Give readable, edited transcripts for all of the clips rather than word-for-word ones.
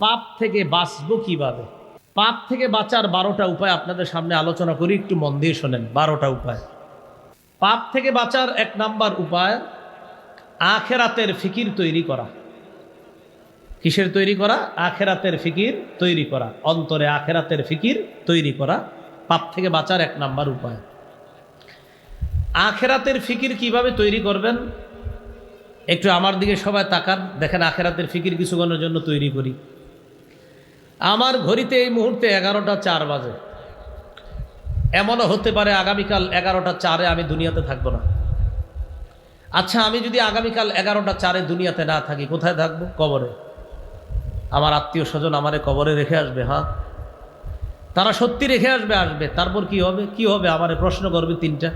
পাপ থেকে বাঁচবো কিভাবে? পাপ থেকে বাঁচার 12টা উপায় আপনাদের সামনে আলোচনা করি, একটু মন দিয়ে শোনেন। 12টা উপায়। পাপ থেকে বাঁচার 1 নাম্বার উপায় আখেরাতের ফিকির তৈরি করা। কিসের তৈরি করা? আখেরাতের ফিকির তৈরি করা। অন্তরে আখেরাতের ফিকির তৈরি করা পাপ থেকে বাঁচার 1 নাম্বার উপায়। আখেরাতের ফিকির কিভাবে তৈরি করবেন? একটু আমার দিকে সবাই তাকান, দেখেন আখেরাতের ফিকির কিছুক্ষণের জন্য তৈরি করি। আমার ঘড়িতে এই মুহূর্তে 11টা 4 বাজে। এমনও হতে পারে আগামীকাল 11টা 4-এ আমি দুনিয়াতে থাকবো না। আচ্ছা, আমি যদি আগামীকাল 11টা 4-এ দুনিয়াতে না থাকি, কোথায় থাকবো? কবরে। আমার আত্মীয় স্বজন আমারে কবরে রেখে আসবে। হ্যাঁ, তারা সত্যি রেখে আসবে। তারপর কি হবে? কি হবে? আমারে প্রশ্ন করবে 3টা,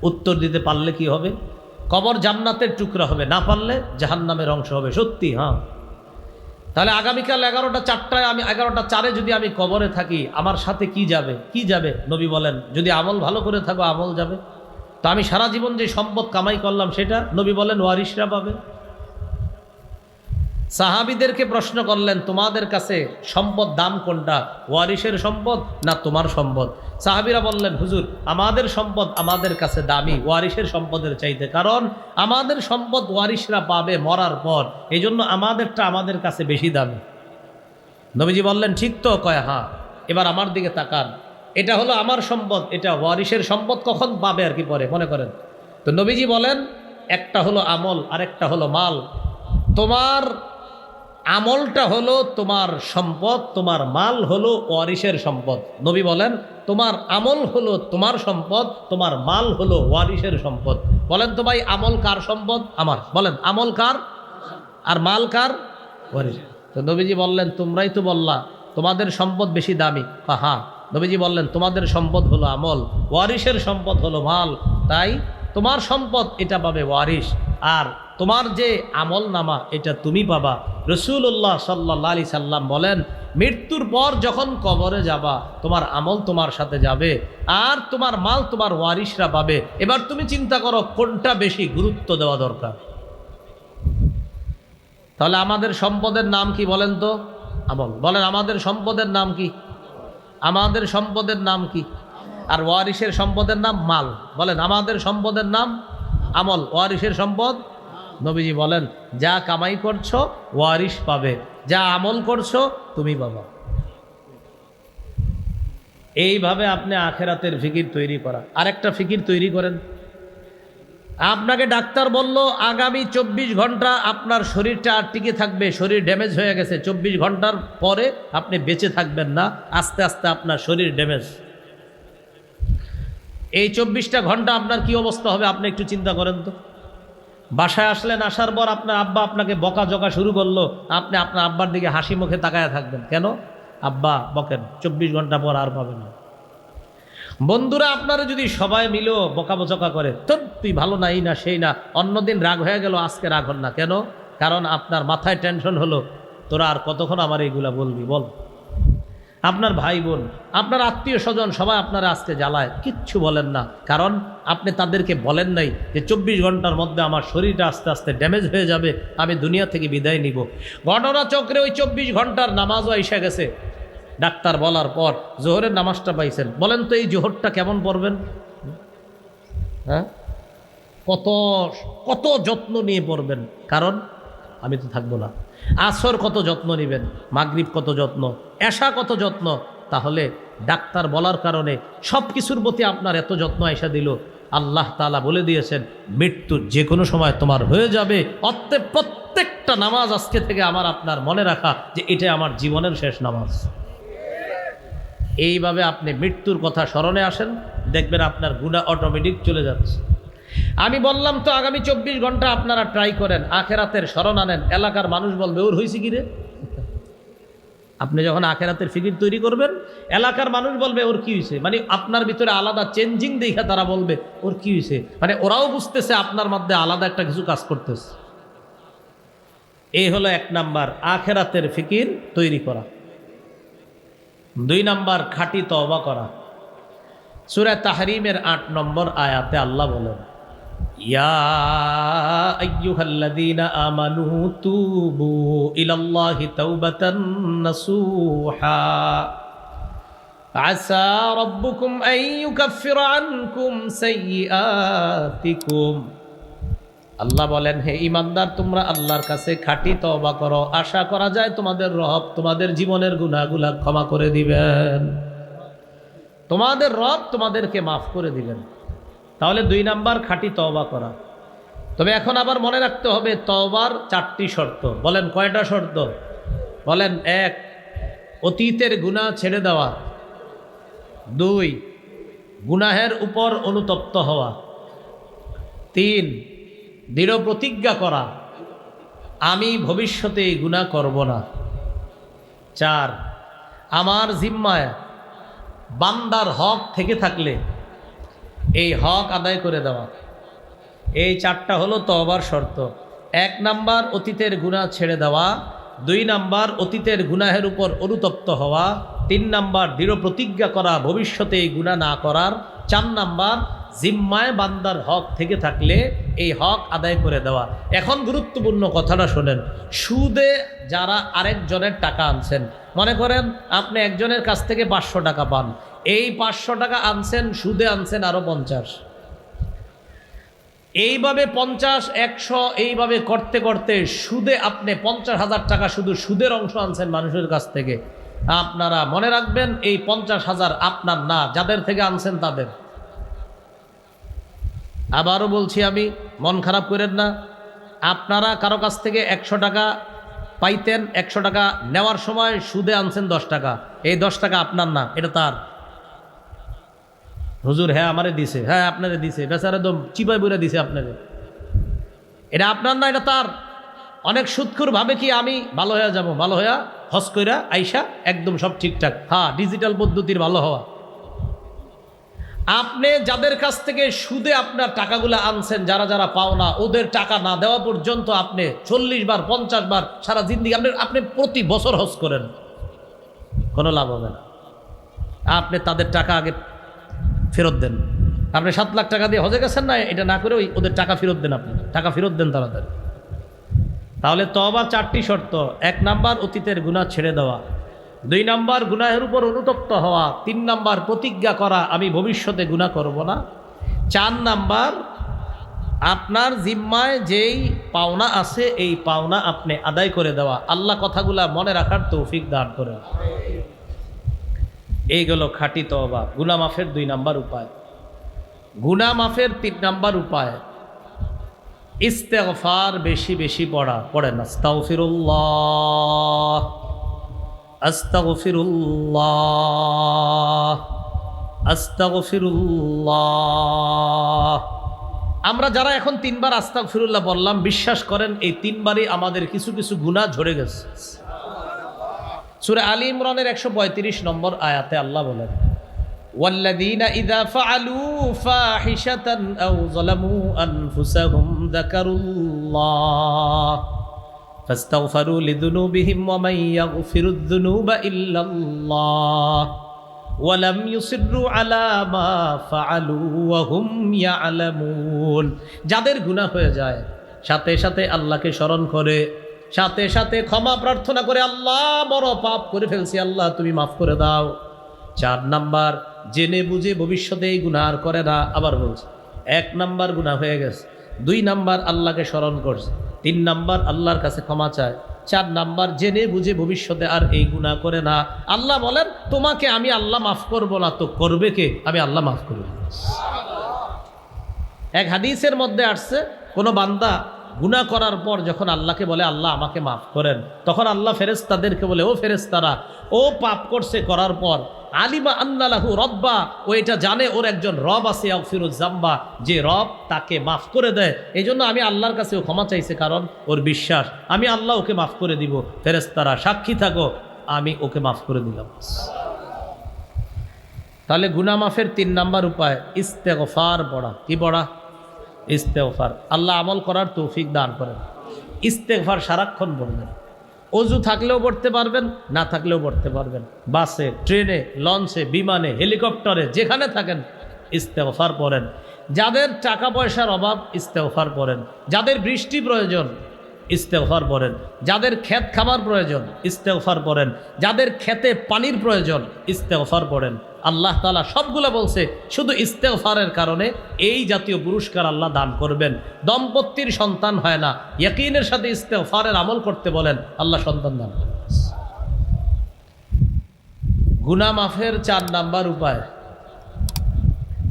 উত্তর দিতে পারলে কি হবে? কবর জান্নাতের টুকরা হবে, না পারলে জাহান্নামের অংশ হবে। সত্যি। হ্যাঁ, তাহলে আগামীকাল 11টা 4টায় আমি 11টা 4-এ যদি আমি কবরে থাকি, আমার সাথে কি যাবে? কি যাবে? নবী বলেন, যদি আমল ভালো করে থাকো আমল যাবে। তো আমি সারা জীবন যে সম্পদ কামাই করলাম সেটা নবী বলেন ওয়ারিশরা পাবে। সাহাবীদেরকে প্রশ্ন করলেন, তোমাদের কাছে সম্পদ দাম কোনটা? ওয়ারিশের সম্পদ না তোমার সম্পদ? সাহাবীরা বললেন, হুজুর, আমাদের সম্পদ আমাদের কাছে দামি ওয়ারিশের সম্পদের চাইতে, কারণ আমাদের সম্পদ ওয়ারিশরা পাবে মরার পর, এই জন্য আমাদেরটা আমাদের কাছে বেশি দামি। নবীজি বললেন, ঠিক তো? কয় হ্যাঁ। এবার আমার দিকে তাকান, এটা হলো আমার সম্পদ, এটা ওয়ারিশের সম্পদ, কখন পাবে আর কি পরে মনে করেন? তো নবীজি বলেন, একটা হলো আমল আর একটা হলো মাল। তোমার আমলটা হলো তোমার সম্পদ, তোমার মাল হলো ওয়ারিশের সম্পদ। নবী বলেন, তোমার আমল হলো তোমার সম্পদ, তোমার মাল হলো ওয়ারিশের সম্পদ। বলেন তো ভাই, আমল কার সম্পদ? আমার। বলেন, আমল কার আর মাল কার? ওয়ারিশ। তো নবীজি বললেন, তোমরাই তো বললা তোমাদের সম্পদ বেশি দামি। হ্যাঁ। নবীজি বললেন, তোমাদের সম্পদ হলো আমল, ওয়ারিশের সম্পদ হলো মাল, তাই তোমার সম্পদ এটা পাবে ওয়ারিশ, আর তোমার যে আমল নামা এটা তুমি পাবা। রাসূলুল্লাহ সাল্লাল্লাহু আলাইহি সাল্লাম বলেন, মৃত্যুর পর যখন কবরে যাবা, তোমার আমল তোমার সাথে যাবে আর তোমার মাল তোমার ওয়ারিশরা পাবে। এবার তুমি চিন্তা করো কোনটা বেশি গুরুত্ব দেওয়া দরকার। তাহলে আমাদের সম্পদের নাম কি বলেন তো? আমল। বলেন, আমাদের সম্পদের নাম কি? আমাদের সম্পদের নাম কি? আর ওয়ারিশের সম্পদের নাম মাল। বলেন, আমাদের সম্পদের নাম আমল, ওয়ারিশের সম্পদ। নবীজি বলেন, যা কামাই করছো ওয়ারিশ পাবে, যা আমল করছো তুমি পাবা। এইভাবে আপনি আখেরাতের ফিকির তৈরি করা। আরেকটা ফিকির তৈরি করেন, আপনাকে ডাক্তার বলল আগামী 24 ঘন্টা আপনার শরীরটা আর টিকে থাকবে, শরীর ড্যামেজ হয়ে গেছে, 24 ঘন্টার পরে আপনি বেঁচে থাকবেন না, আস্তে আস্তে আপনার শরীর ড্যামেজ। এই 24টা ঘন্টা আপনার কি অবস্থা হবে আপনি একটু চিন্তা করেন তো। বাসায় আসলেন, আসার পর আপনার আব্বা আপনাকে বকাঝকা শুরু করলো, আপনি আপনার আব্বার দিকে হাসি মুখে তাকায় থাকবেন। কেন? আব্বা বকেন, 24 ঘন্টা পর আর পাবে না। বন্ধুরা আপনারা যদি সবাই মিলেও বকাবচকা করে, তো তুই ভালো না, এই না সেই না, অন্যদিন রাগ হয়ে গেল, আজকে রাগ হন না কেন? কারণ আপনার মাথায় টেনশন হলো, তোরা আর কতক্ষণ আমার এইগুলা বলবি বল। আপনার ভাই বোন, আপনার আত্মীয় স্বজন সবাই আপনারা আজকে জ্বালায়, কিচ্ছু বলেন না, কারণ আপনি তাদেরকে বলেন নাই যে 24 ঘন্টার মধ্যে আমার শরীরটা আস্তে আস্তে ড্যামেজ হয়ে যাবে, আমি দুনিয়া থেকে বিদায় নিব। ঘটনা চক্রে ওই 24 ঘন্টার নামাজও এসে গেছে। ডাক্তার বলার পর জোহরের নামাজটা পাইছেন, বলেন তো এই জোহরটা কেমন পড়বেন? হ্যাঁ, কত কত যত্ন নিয়ে পড়বেন, কারণ আমি তো থাকবো না। আসর কত যত্ন নেবেন, মাগরিব কত যত্ন, এশা কত যত্ন। তাহলে ডাক্তার বলার কারণে সব কিছুর প্রতি আপনার এত যত্ন আইসা দিল। আল্লাহ তাআলা বলে দিয়েছেন, মৃত্যু যে কোনো সময় তোমার হয়ে যাবে, অতএব প্রত্যেকটা নামাজ আজকে থেকে আমার আপনার মনে রাখা যে এটা আমার জীবনের শেষ নামাজ। এইভাবে আপনি মৃত্যুর কথা স্মরণে আসেন, দেখবেন আপনার গুনাহ অটোমেটিক চলে যাচ্ছে। আমি বললাম তো আগামী 24 ঘন্টা আপনারা ট্রাই করেন, আখেরাতের স্মরণ আনেন। এলাকার মানুষ বলবে, ওর হয়েছে কি রে? আপনি যখন আখেরাতের ফিকির তৈরি করবেন, এলাকার মানুষ বলবে ওর কি হয়েছে, মানে আপনার ভিতরে আলাদা চেঞ্জিং দেখে তারা বলবে ওর কি হয়েছে, মানে ওরাও বুঝতেছে আপনার মধ্যে আলাদা একটা কিছু কাজ করতেছে। এই হলো 1 নাম্বার আখেরাতের ফিকির তৈরি করা। 2 নাম্বার খাঁটি তওবা করা। সূরা তাহরিমের 8 নম্বর আয়াতে আল্লাহ বলেন, ইয়া আইয়ুহাল্লাযীনা আমানু তুবু ইলাল্লাহি তাওবাতান নাসুহা আসা রাব্বুকুম আন ইউকাফিরা আনকুম সাইয়্যাতিকুম। আল্লাহ বলেন, হে ঈমানদার, তোমরা আল্লাহর কাছে খাঁটি তওবা করো, আশা করা যায় তোমাদের রব তোমাদের জীবনের গুনাহগুলো ক্ষমা করে দিবেন, তোমাদের রব তোমাদেরকে মাফ করে দিবেন। তাহলে 2 নাম্বার খাঁটি তওবা করা। তবে এখন আবার মনে রাখতে হবে তওবার 4টি শর্ত। বলেন কয়টা শর্ত? বলেন 1, অতীতের গুনাহ ছেড়ে দেওয়া। 2, গুনাহের উপর অনুতপ্ত হওয়া। 3, দৃঢ় প্রতিজ্ঞা করা আমি ভবিষ্যতে এই গুনাহ করব না। 4, আমার জিম্মায় বান্দার হক থেকে থাকলে এই হক আদায় করে দেওয়া। এই 4টা হলো তওবার শর্ত। 1 নাম্বার অতীতের গুনাহ ছেড়ে দেওয়া, 2 নাম্বার অতীতের গুনাহের উপর অনুতপ্ত হওয়া, 3 নাম্বার দৃঢ় প্রতিজ্ঞা করা ভবিষ্যতে এই গুনাহ না করার, 4 নাম্বার জিম্মায় বান্দার হক থেকে থাকলে এই হক আদায় করে দেওয়া। এখন গুরুত্বপূর্ণ কথাটা শোনেন। সুদে যারা আরেকজনের টাকা আনছেন, মনে করেন আপনি একজনের কাছ থেকে 500 টাকা পান, এই 500 টাকা আনছেন, সুদে আনছেন আরো 50, এইভাবে 50, 100 এইভাবে করতে করতে সুদে আপনি 50,000 টাকা শুধু সুদের অংশ আনছেন মানুষের কাছ থেকে। আপনারা মনে রাখবেন এই 50,000 আপনার না, যাদের থেকে আনছেন তাদের। আবারও বলছি, আমি মন খারাপ করেন না। আপনারা কারো কাছ থেকে 100 টাকা পাইতেন, 100 টাকা নেওয়ার সময় সুদে আনছেন 10 টাকা, এই 10 টাকা আপনার না, এটা তার। হুজুর হ্যাঁ আমারে দিছে, হ্যাঁ আপনারে দিছে, বেচারা একদম চিপাই বইরা দিছে আপনারে, এটা আপনার না, এটা তার। অনেক সুদখোর ভাবে কি আমি ভালো হয়ে যাব, ভালো হইয়া হজ কইরা আইসা একদম সব ঠিকঠাক, হ্যাঁ ডিজিটাল পদ্ধতির ভালো হওয়া। আপনি যাদের কাছ থেকে সুদে আপনার টাকাগুলো আনছেন, যারা যারা পাওনা, ওদের টাকা না দেওয়া পর্যন্ত আপনি 40 বার 50 বার সারা জিন্দিগি আপনি প্রতি বছর হজ করেন, কোনো লাভ হবে না। আপনি তাদের টাকা আগে ফেরত দেন। আপনি 7 লাখ টাকা দিয়ে হজে গেছেন না, এটা না করে ওদের টাকা ফেরত দেন, আপনি টাকা ফেরত দেন তাড়াতাড়ি। তাহলে তওবার 4টি শর্ত। 1 নাম্বার অতীতের গুনাহ ছেড়ে দেওয়া, 2 নাম্বার গুনাহের উপর অনুতপ্ত হওয়া, 3 নাম্বার প্রতিজ্ঞা করা আমি ভবিষ্যতে গুনাহ করব না, 4 নাম্বার আপনার জিম্মায় যেই পাওনা আছে এই পাওনা আপনি আদায় করে দেওয়া। আল্লাহ কথাগুলা মনে রাখার তৌফিক দান করেন। এইগুলো খাঁটি তওবা। গুনাহ মাফের 2 নাম্বার উপায়। গুনাহ মাফের 3 নাম্বার উপায় ইস্তেগফার বেশি বেশি পড়া। পড়েন আস্তাগফিরুল্লাহ, আস্তাগফিরুল্লাহ, আস্তাগফিরুল্লাহ। আমরা যারা এখন 3 বার আস্তাগফিরুল্লাহ বললাম, বিশ্বাস করেন এই 3 বারই আমাদের কিছু কিছু গুনাহ ঝরে গেছে। সূরা আলী ইমরানের 135 নম্বর আয়াতে আল্লাহ বলেন, ওয়াল্লাযীনা ইযা ফাআলু ফাহিশাতান আও যালামু আনফুসাহুম যাকারুল্লাহ ফাস্তাগফিরু লিযুনুবিহিম ওয়া মান ইয়াগফিরুয যুনুবা ইল্লাল্লাহ ওয়া লাম ইউসিররু আলা মা ফাআলু ওয়া হুম ইয়ালামুন। যাদের গুনাহ হয়ে যায় সাথে সাথে আল্লাহকে স্মরণ করে, সাথে সাথে ক্ষমা প্রার্থনা করে, আল্লাহ বড় পাপ করে ফেলছি, আল্লাহ তুমি মাফ করে দাও। 4 নাম্বার জেনে বুঝে ভবিষ্যতে এই গুনাহ আর করে না। আবার বলছে, 1 নাম্বার গুনাহ হয়ে গেছে, 2 নাম্বার আল্লাহকে স্মরণ করছে, 3 নাম্বার আল্লাহর কাছে ক্ষমা চায়, 4 নাম্বার জেনে বুঝে ভবিষ্যতে আর এই গুনাহ করে না। আল্লাহ বলেন, তোমাকে আমি আল্লাহ মাফ করব না তো করবে কে? আমি আল্লাহ মাফ করব। এক হাদিসের মধ্যে আসছে, কোনো বান্দা গুনাহ করার পর যখন আল্লাহকে বলে আল্লাহ আমাকে মাফ করেন, তখন আল্লাহ ফেরেশতাদেরকে বলে, ও ফেরেশতারা, ও পাপ করছে করার পর আলিমা আন্না লাহু রব্বা, ও এটা জানে ওর একজন রব আছে, ইয়াগফিরুয যামবা, যে রব তাকে মাফ করে দেয়। এই জন্য আমি আল্লাহর কাছে ও ক্ষমা চাইছে, কারণ ওর বিশ্বাস আমি আল্লাহ ওকে মাফ করে দিব। ফেরেশতারা সাক্ষী থাকো, আমি ওকে মাফ করে দিলাম। তাহলে গুনাহ মাফের 3 নাম্বার উপায় ইস্তেগফার পড়া। কি পড়া? ইস্তেগফার। আল্লাহ আমল করার তৌফিক দান করেন। ইস্তেগফার সারাক্ষণ বলবেন। অজু থাকলেও পড়তে পারবেন, না থাকলেও পড়তে পারবেন। বাসে, ট্রেনে, লঞ্চে, বিমানে, হেলিকপ্টারে, যেখানে থাকেন ইস্তেগফার পড়েন। যাদের টাকা পয়সার অভাব ইস্তেগফার পড়েন, যাদের বৃষ্টি প্রয়োজন ইস্তেগফার পড়েন, যাদের ক্ষেত খাবার প্রয়োজন ইস্তেগফার পড়েন, যাদের ক্ষেতে পানির প্রয়োজন ইস্তেগফার পড়েন। আল্লাহ তাআলা সবগুলো বলছে, শুধু ইস্তেগফারের কারণে এই জাতীয় পুরস্কার আল্লাহ দান করবেন। দম্পতির সন্তান হয় না, ইয়াকিনের সাথে ইস্তেগফারের আমল করতে বলেন, আল্লাহ সন্তান দান করেন। গুনাহ মাফের 4 নাম্বার উপায়,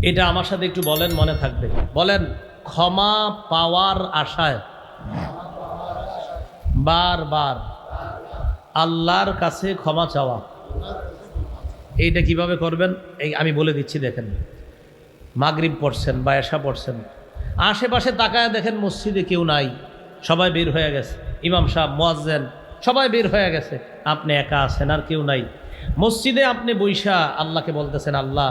এটা আমার সাথে একটু বলেন, মনে থাকবে। বলেন, ক্ষমা পাওয়ার আশায় বারবার আল্লাহর কাছে ক্ষমা চাওয়া। এইটা কিভাবে করবেন এই আমি বলে দিচ্ছি। দেখেন, মাগরিব পড়ছেন বা এশা পড়ছেন, আশেপাশে তাকায় দেখেন মসজিদে কেউ নাই, সবাই বের হয়ে গেছে, ইমাম সাহেব, মুয়াজ্জিন সবাই বের হয়ে গেছে, আপনি একা আছেন, আর কেউ নাই। মসজিদে আপনি বৈশা আল্লাহকে বলতেছেন, আল্লাহ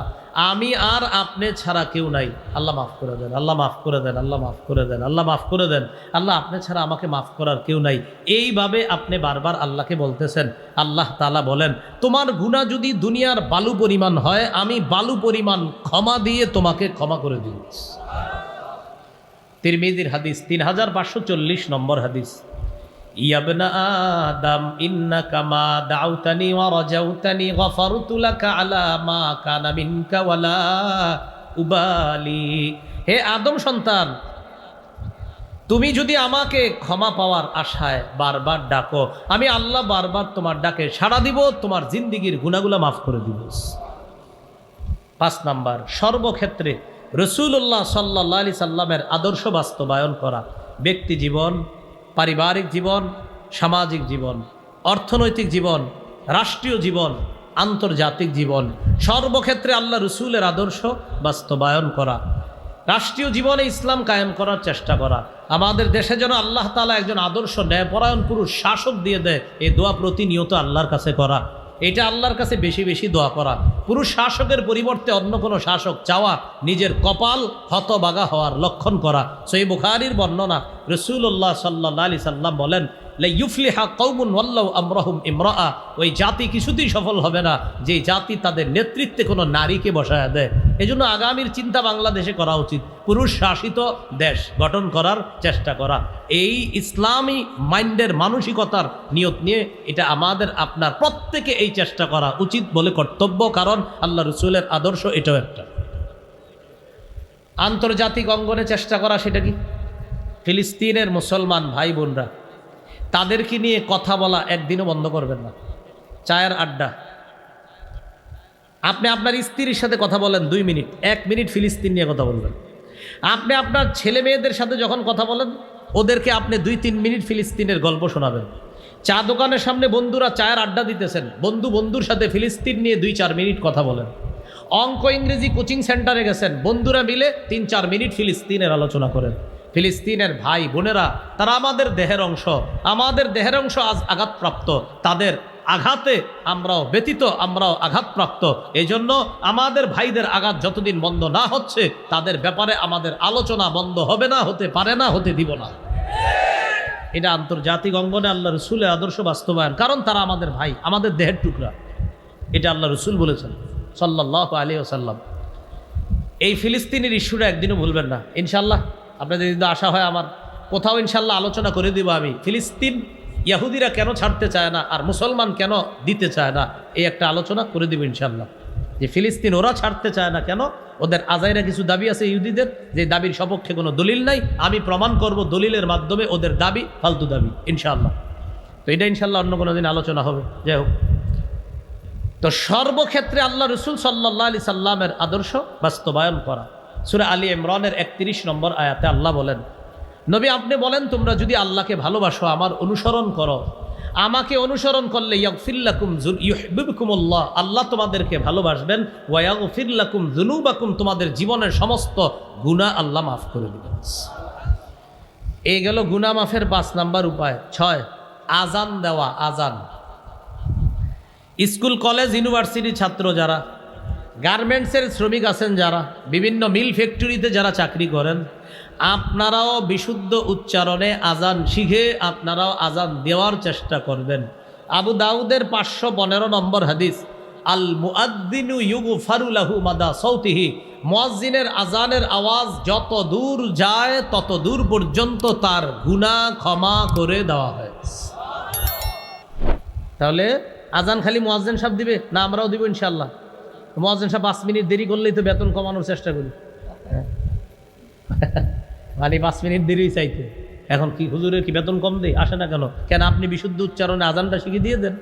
আমি আর আপনি ছাড়া কেউ নাই, আল্লাহ মাফ করে দেন, আল্লাহ মাফ করে দেন, আল্লাহ মাফ করে দেন, আল্লাহ মাফ করে দেন, আল্লাহ আপনি ছাড়া আমাকে মাফ করার কেউ নাই। এইভাবে আপনি বারবার আল্লাহকে বলতেছেন। আল্লাহ তাআলা বলেন, তোমার গুনাহ যদি দুনিয়ার বালু পরিমাণ হয়, আমি বালু পরিমাণ ক্ষমা দিয়ে তোমাকে ক্ষমা করে দিব। তিরমিজির হাদিস, 3540 নম্বর হাদিস। ইয়াবনা আদম ইন্নাকা মা দাউতানি ওয়া রাজাউতানি গফারতু লাকা আলা মা কানা মিনকা ওয়ালা উবালি। হে আদম সন্তান, তুমি যদি আমাকে ক্ষমা পাওয়ার আশায় বারবার ডাকো, আমি আল্লাহ বারবার তোমার ডাকে সাড়া দিব, তোমার জিন্দিগির গুনাহগুলো মাফ করে দিব। 5 নাম্বার, সর্বক্ষেত্রে রাসূলুল্লাহ সাল্লাল্লাহু আলাইহি সাল্লামের আদর্শ বাস্তবায়ন করা। ব্যক্তি জীবন, পারিবারিক জীবন, সামাজিক জীবন, অর্থনৈতিক জীবন, রাষ্ট্রীয় জীবন, আন্তর্জাতিক জীবন, সর্বক্ষেত্রে আল্লাহ রসুলের আদর্শ বাস্তবায়ন করা। রাষ্ট্রীয় জীবনে ইসলাম কায়েম করার চেষ্টা করা। আমাদের দেশে যেন আল্লাহ তাআলা একজন আদর্শ ন্যায়পরায়ণ পুরুষ শাসক দিয়ে দেয়, এই দোয়া প্রতিনিয়ত আল্লাহর কাছে করা। এটা আল্লাহর কাছে বেশি বেশি দোয়া করা। পুরুষ শাসকের পরিবর্তে অন্য কোনো শাসক চাওয়া নিজের কপাল হতবাগা হওয়ার লক্ষণ করা। সহিহ বুখারীর বর্ণনা, রাসূলুল্লাহ সাল্লাল্লাহু আলাইহি সাল্লাম বলেন, লা ইউফলিহা কওমুন ওয়াল্লাহু আমরাহুম ইমরাআ। ওই জাতি কিছুতেই সফল হবে না যে জাতি তাদের নেতৃত্বে কোনো নারীকে বসায় দেয়। এজন্য আগামীর চিন্তা বাংলাদেশে করা উচিত, পুরুষ শাসিত দেশ গঠন করার চেষ্টা করা। এই ইসলামী মাইন্ডের মানসিকতার নিয়ত নিয়ে এটা আমাদের আপনার প্রত্যেকে এই চেষ্টা করা উচিত বলে কর্তব্য, কারণ আল্লাহ রসুলের আদর্শ এটাও একটা। আন্তর্জাতিক অঙ্গনে চেষ্টা করা, সেটা কি? ফিলিস্তিনের মুসলমান ভাই বোনরা, তাদেরকে নিয়ে কথা বলা একদিনও বন্ধ করবেন না। চায়ের আড্ডা, আপনি আপনার স্ত্রীর সাথে কথা বলেন 2 মিনিট, 1 মিনিট ফিলিস্তিন নিয়ে কথা বলবেন। আপনি আপনার ছেলে মেয়েদের সাথে যখন কথা বলেন, ওদেরকে আপনি 2-3 মিনিট ফিলিস্তিনের গল্প শোনাবেন। চা দোকানের সামনে বন্ধুরা চায়ের আড্ডা দিতেছেন, বন্ধুর সাথে ফিলিস্তিন নিয়ে 2-4 মিনিট কথা বলেন। অঙ্ক ইংরেজি কোচিং সেন্টারে গেছেন, বন্ধুরা মিলে 3-4 মিনিট ফিলিস্তিনের আলোচনা করেন। ফিলিস্তিনের ভাই বোনেরা, তারা আমাদের দেহের অংশ, আমাদের দেহের অংশ আজ আঘাতপ্রাপ্ত, তাদের আঘাতে আমরাও ব্যতীত, আমরাও আঘাতপ্রাপ্ত। এই জন্য আমাদের ভাইদের আঘাত যতদিন বন্ধ না হচ্ছে, তাদের ব্যাপারে আমাদের আলোচনা বন্ধ হবে না, হতে পারে না, হতে দিব না। এটা আন্তর্জাতিক অঙ্গনে আল্লাহ রসুলের আদর্শ বাস্তবায়ন, কারণ তারা আমাদের ভাই, আমাদের দেহের টুকরা। এটা আল্লাহ রসুল বলেছেন সাল্লাল্লাহু আলাইহি ওয়াসাল্লাম। এই ফিলিস্তিনের ইস্যুটা একদিনও ভুলবেন না ইনশাল্লাহ। আপনাদের যদি আশা হয়, আমার কোথাও ইনশাল্লাহ আলোচনা করে দিব আমি, ফিলিস্তিন ইহুদিরা কেন ছাড়তে চায় না আর মুসলমান কেন দিতে চায় না, এই একটা আলোচনা করে দিব ইনশাল্লাহ। যে ফিলিস্তিন ওরা ছাড়তে চায় না কেন, ওদের আজাইরা কিছু দাবি আছে ইহুদিদের, যে দাবির সপক্ষে কোনো দলিল নাই, আমি প্রমাণ করব দলিলের মাধ্যমে ওদের দাবি ফালতু দাবি ইনশাআল্লাহ। তো এটা ইনশাআল্লাহ অন্য কোনো দিন আলোচনা হবে। যাই হোক, তো সর্বক্ষেত্রে আল্লাহ রসুল সাল্লাল্লাহু আলাইহি সাল্লামের আদর্শ বাস্তবায়ন করা। সূরা আলী ইমরানের 31 নম্বর আয়াতে আল্লাহ বলেন, নবী আপনি বলেন, তোমরা যদি আল্লাহকে ভালোবাসো, আমার অনুসরণ করো, আমাকে অনুসরণ করলে ইয়াগফির লাকুম ইউহিব্বুকুমুল্লাহ, আল্লাহ তোমাদেরকে ভালোবাসবেন, ওয়া ইয়াগফির লাকুম যুনুবাকুম, তোমাদের জীবনের সমস্ত গুনাহ আল্লাহ মাফ করে দিবেন। এই গেল গুনাহ মাফের 5 নাম্বার উপায়। 6, আজান দেওয়া। আজান, স্কুল কলেজ ইউনিভার্সিটির ছাত্র যারা, গার্মেন্টসের শ্রমিক আছেন যারা, বিভিন্ন মিল ফ্যাক্টরিতে যারা চাকরি করেন, আপনারাও বিশুদ্ধ উচ্চারণে আজান শিখে আপনারাও আজান দেওয়ার চেষ্টা করবেন। আবু দাউদের 515 নম্বর হাদিস, আল মুআদ্দিনু ইউগফারু লাহু মাদা সাউতিহি, মুয়াজ্জিনের আজানের আওয়াজ যত দূর যায় তত দূর পর্যন্ত তার গুনাহ ক্ষমা করে দেওয়া হয়। তাহলে আজান খালি মুয়াজ্জিন সাহেব দিবে না আমরাও দিব ইনশাআল্লাহ? মুয়াজ্জিন সাহেব 5 মিনিট দেরি করলেই তো বেতন কমানোর চেষ্টা করি, মানে 5 মিনিট দেরি চাইতে। এখন কি হুজুরের কি বেতন কম দেয়? আসে না কেন? কেন আপনি বিশুদ্ধ উচ্চারণে আজানটা শিখিয়ে দিয়ে দেন।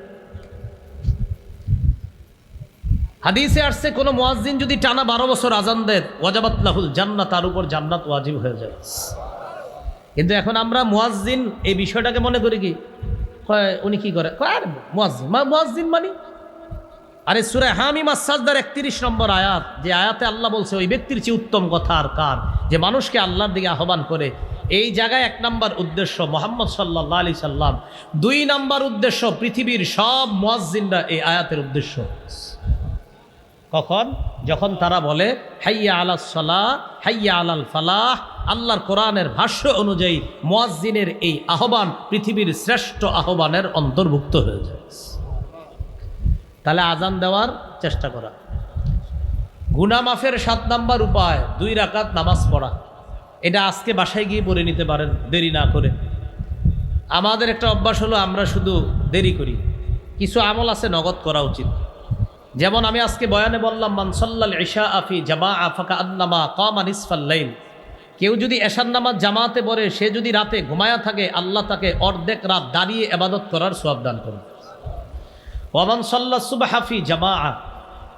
হাদিসে আসছে কোন মুয়াজ্জিন যদি টানা 12 বছর আজান দেয় ওয়াজাবাত লাহুল জান্নাত, তার উপর জান্নাত ওয়াজিব হয়ে যায়। কিন্তু এখন আমরা মুয়াজ্জিন এই বিষয়টাকে মনে করি কি, উনি কি করে, আর মুয়াজ্জিন মানে, আরে সূরা হামিম আস-সাজদার 31 নম্বর আয়াত, যে আয়াতে আল্লাহ বলছে ওই ব্যক্তির চেয়ে উত্তম কথা আর কার, যে মানুষকে আল্লাহর দিকে আহ্বান করে। এই জায়গায় 1 নম্বর উদ্দেশ্য মুহাম্মদ সাল্লাল্লাহু আলাইহি সাল্লাম, 2 নম্বর উদ্দেশ্য পৃথিবীর সব মুয়াজ্জিনরা এই আয়াতের উদ্দেশ্য। কখন? যখন তারা বলে হাইয়া আলাস সালাহ হাইয়া আলাল ফালাহ। আল্লাহর কোরআনের ভাষ্য অনুযায়ী মুয়াজ্জিনের এই আহ্বান পৃথিবীর শ্রেষ্ঠ আহ্বানের অন্তর্ভুক্ত হয়ে যায়। তাহলে আজান দেওয়ার চেষ্টা করা। গুনাহ মাফের 7 নম্বর উপায় 2 রাকাত নামাজ পড়া। এটা আজকে বাসায় গিয়ে পড়ে নিতে পারেন দেরি না করে। আমাদের একটা অভ্যাস হলো আমরা শুধু দেরি করি। কিছু আমল আছে নগদ করা উচিত। যেমন আমি আজকে বয়ানে বললাম, মান সাল্লাল ইশা ফি জামাআ ফাকান্নামা কামা নিসফাল লাইল। কেউ যদি এশার নামাজ জামাতে পড়ে, সে যদি রাতে ঘুমায়া থাকে, আল্লাহ তাকে অর্ধেক রাত দাঁড়িয়ে ইবাদত করার সওয়াব দান করেন। ওয়া মান সাল্লাস সুবহা ফি জামাআ,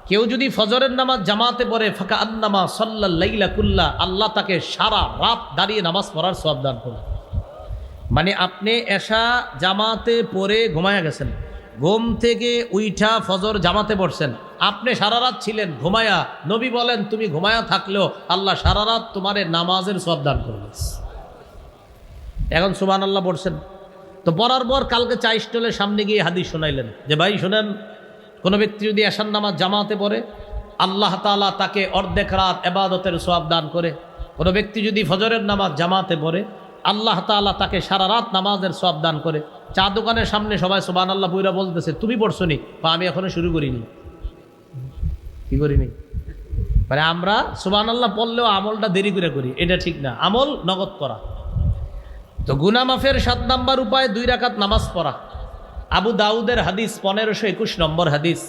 কেউ যদি ফজরের নামাজ জামাতে পড়ে, ফাকান্নামা সাল্লাল লাইলা কুল্লা, আল্লাহ তাকে সারা রাত দাঁড়িয়ে নামাজ পড়ার সওয়াব দান করেন। মানে আপনি এশা জামাতে পড়ে ঘুমায়া গেছেন, ঘুম থেকে উইঠা ফজর জামাতে পড়ছেন, আপনি সারা রাত ছিলেন ঘুমায়া। নবী বলেন তুমি ঘুমায়া থাকলেও আল্লাহ সারা রাত তোমার নামাজের সওয়াব দান করবে। এখন সুবহানাল্লাহ পড়ছেন, তো পড়ার পর কালকে চা স্টলের সামনে গিয়ে হাদিস শোনাইলেন যে ভাই শোনেন, কোনো ব্যক্তি যদি এশার নামাজ জামাতে পড়ে আল্লাহ তাআলা তাকে অর্ধেক রাত ইবাদতের সওয়াব দান করে। কোনো ব্যক্তি যদি ফজরের নামাজ জামাতে পড়ে আল্লাহ তাআলা তাকে সারা রাত নামাজের সওয়াব দান করে। চা দোকানের সামনে সবাই সুবহানাল্লাহ পুরা বলতেছে, তুমি পড়ছো নি? বা আমি এখনো শুরু করিনি। কি করিনি মানে আমরা সুবহানাল্লাহ পড়লেও আমলটা দেরি করে করি, এটা ঠিক না। আমল নগদ করা। তো গুনাহ মাফের 7 নম্বর উপায় 2 রাকাত নামাজ পড়া। আবু দাউদের হাদিস 1521 নম্বর হাদিস,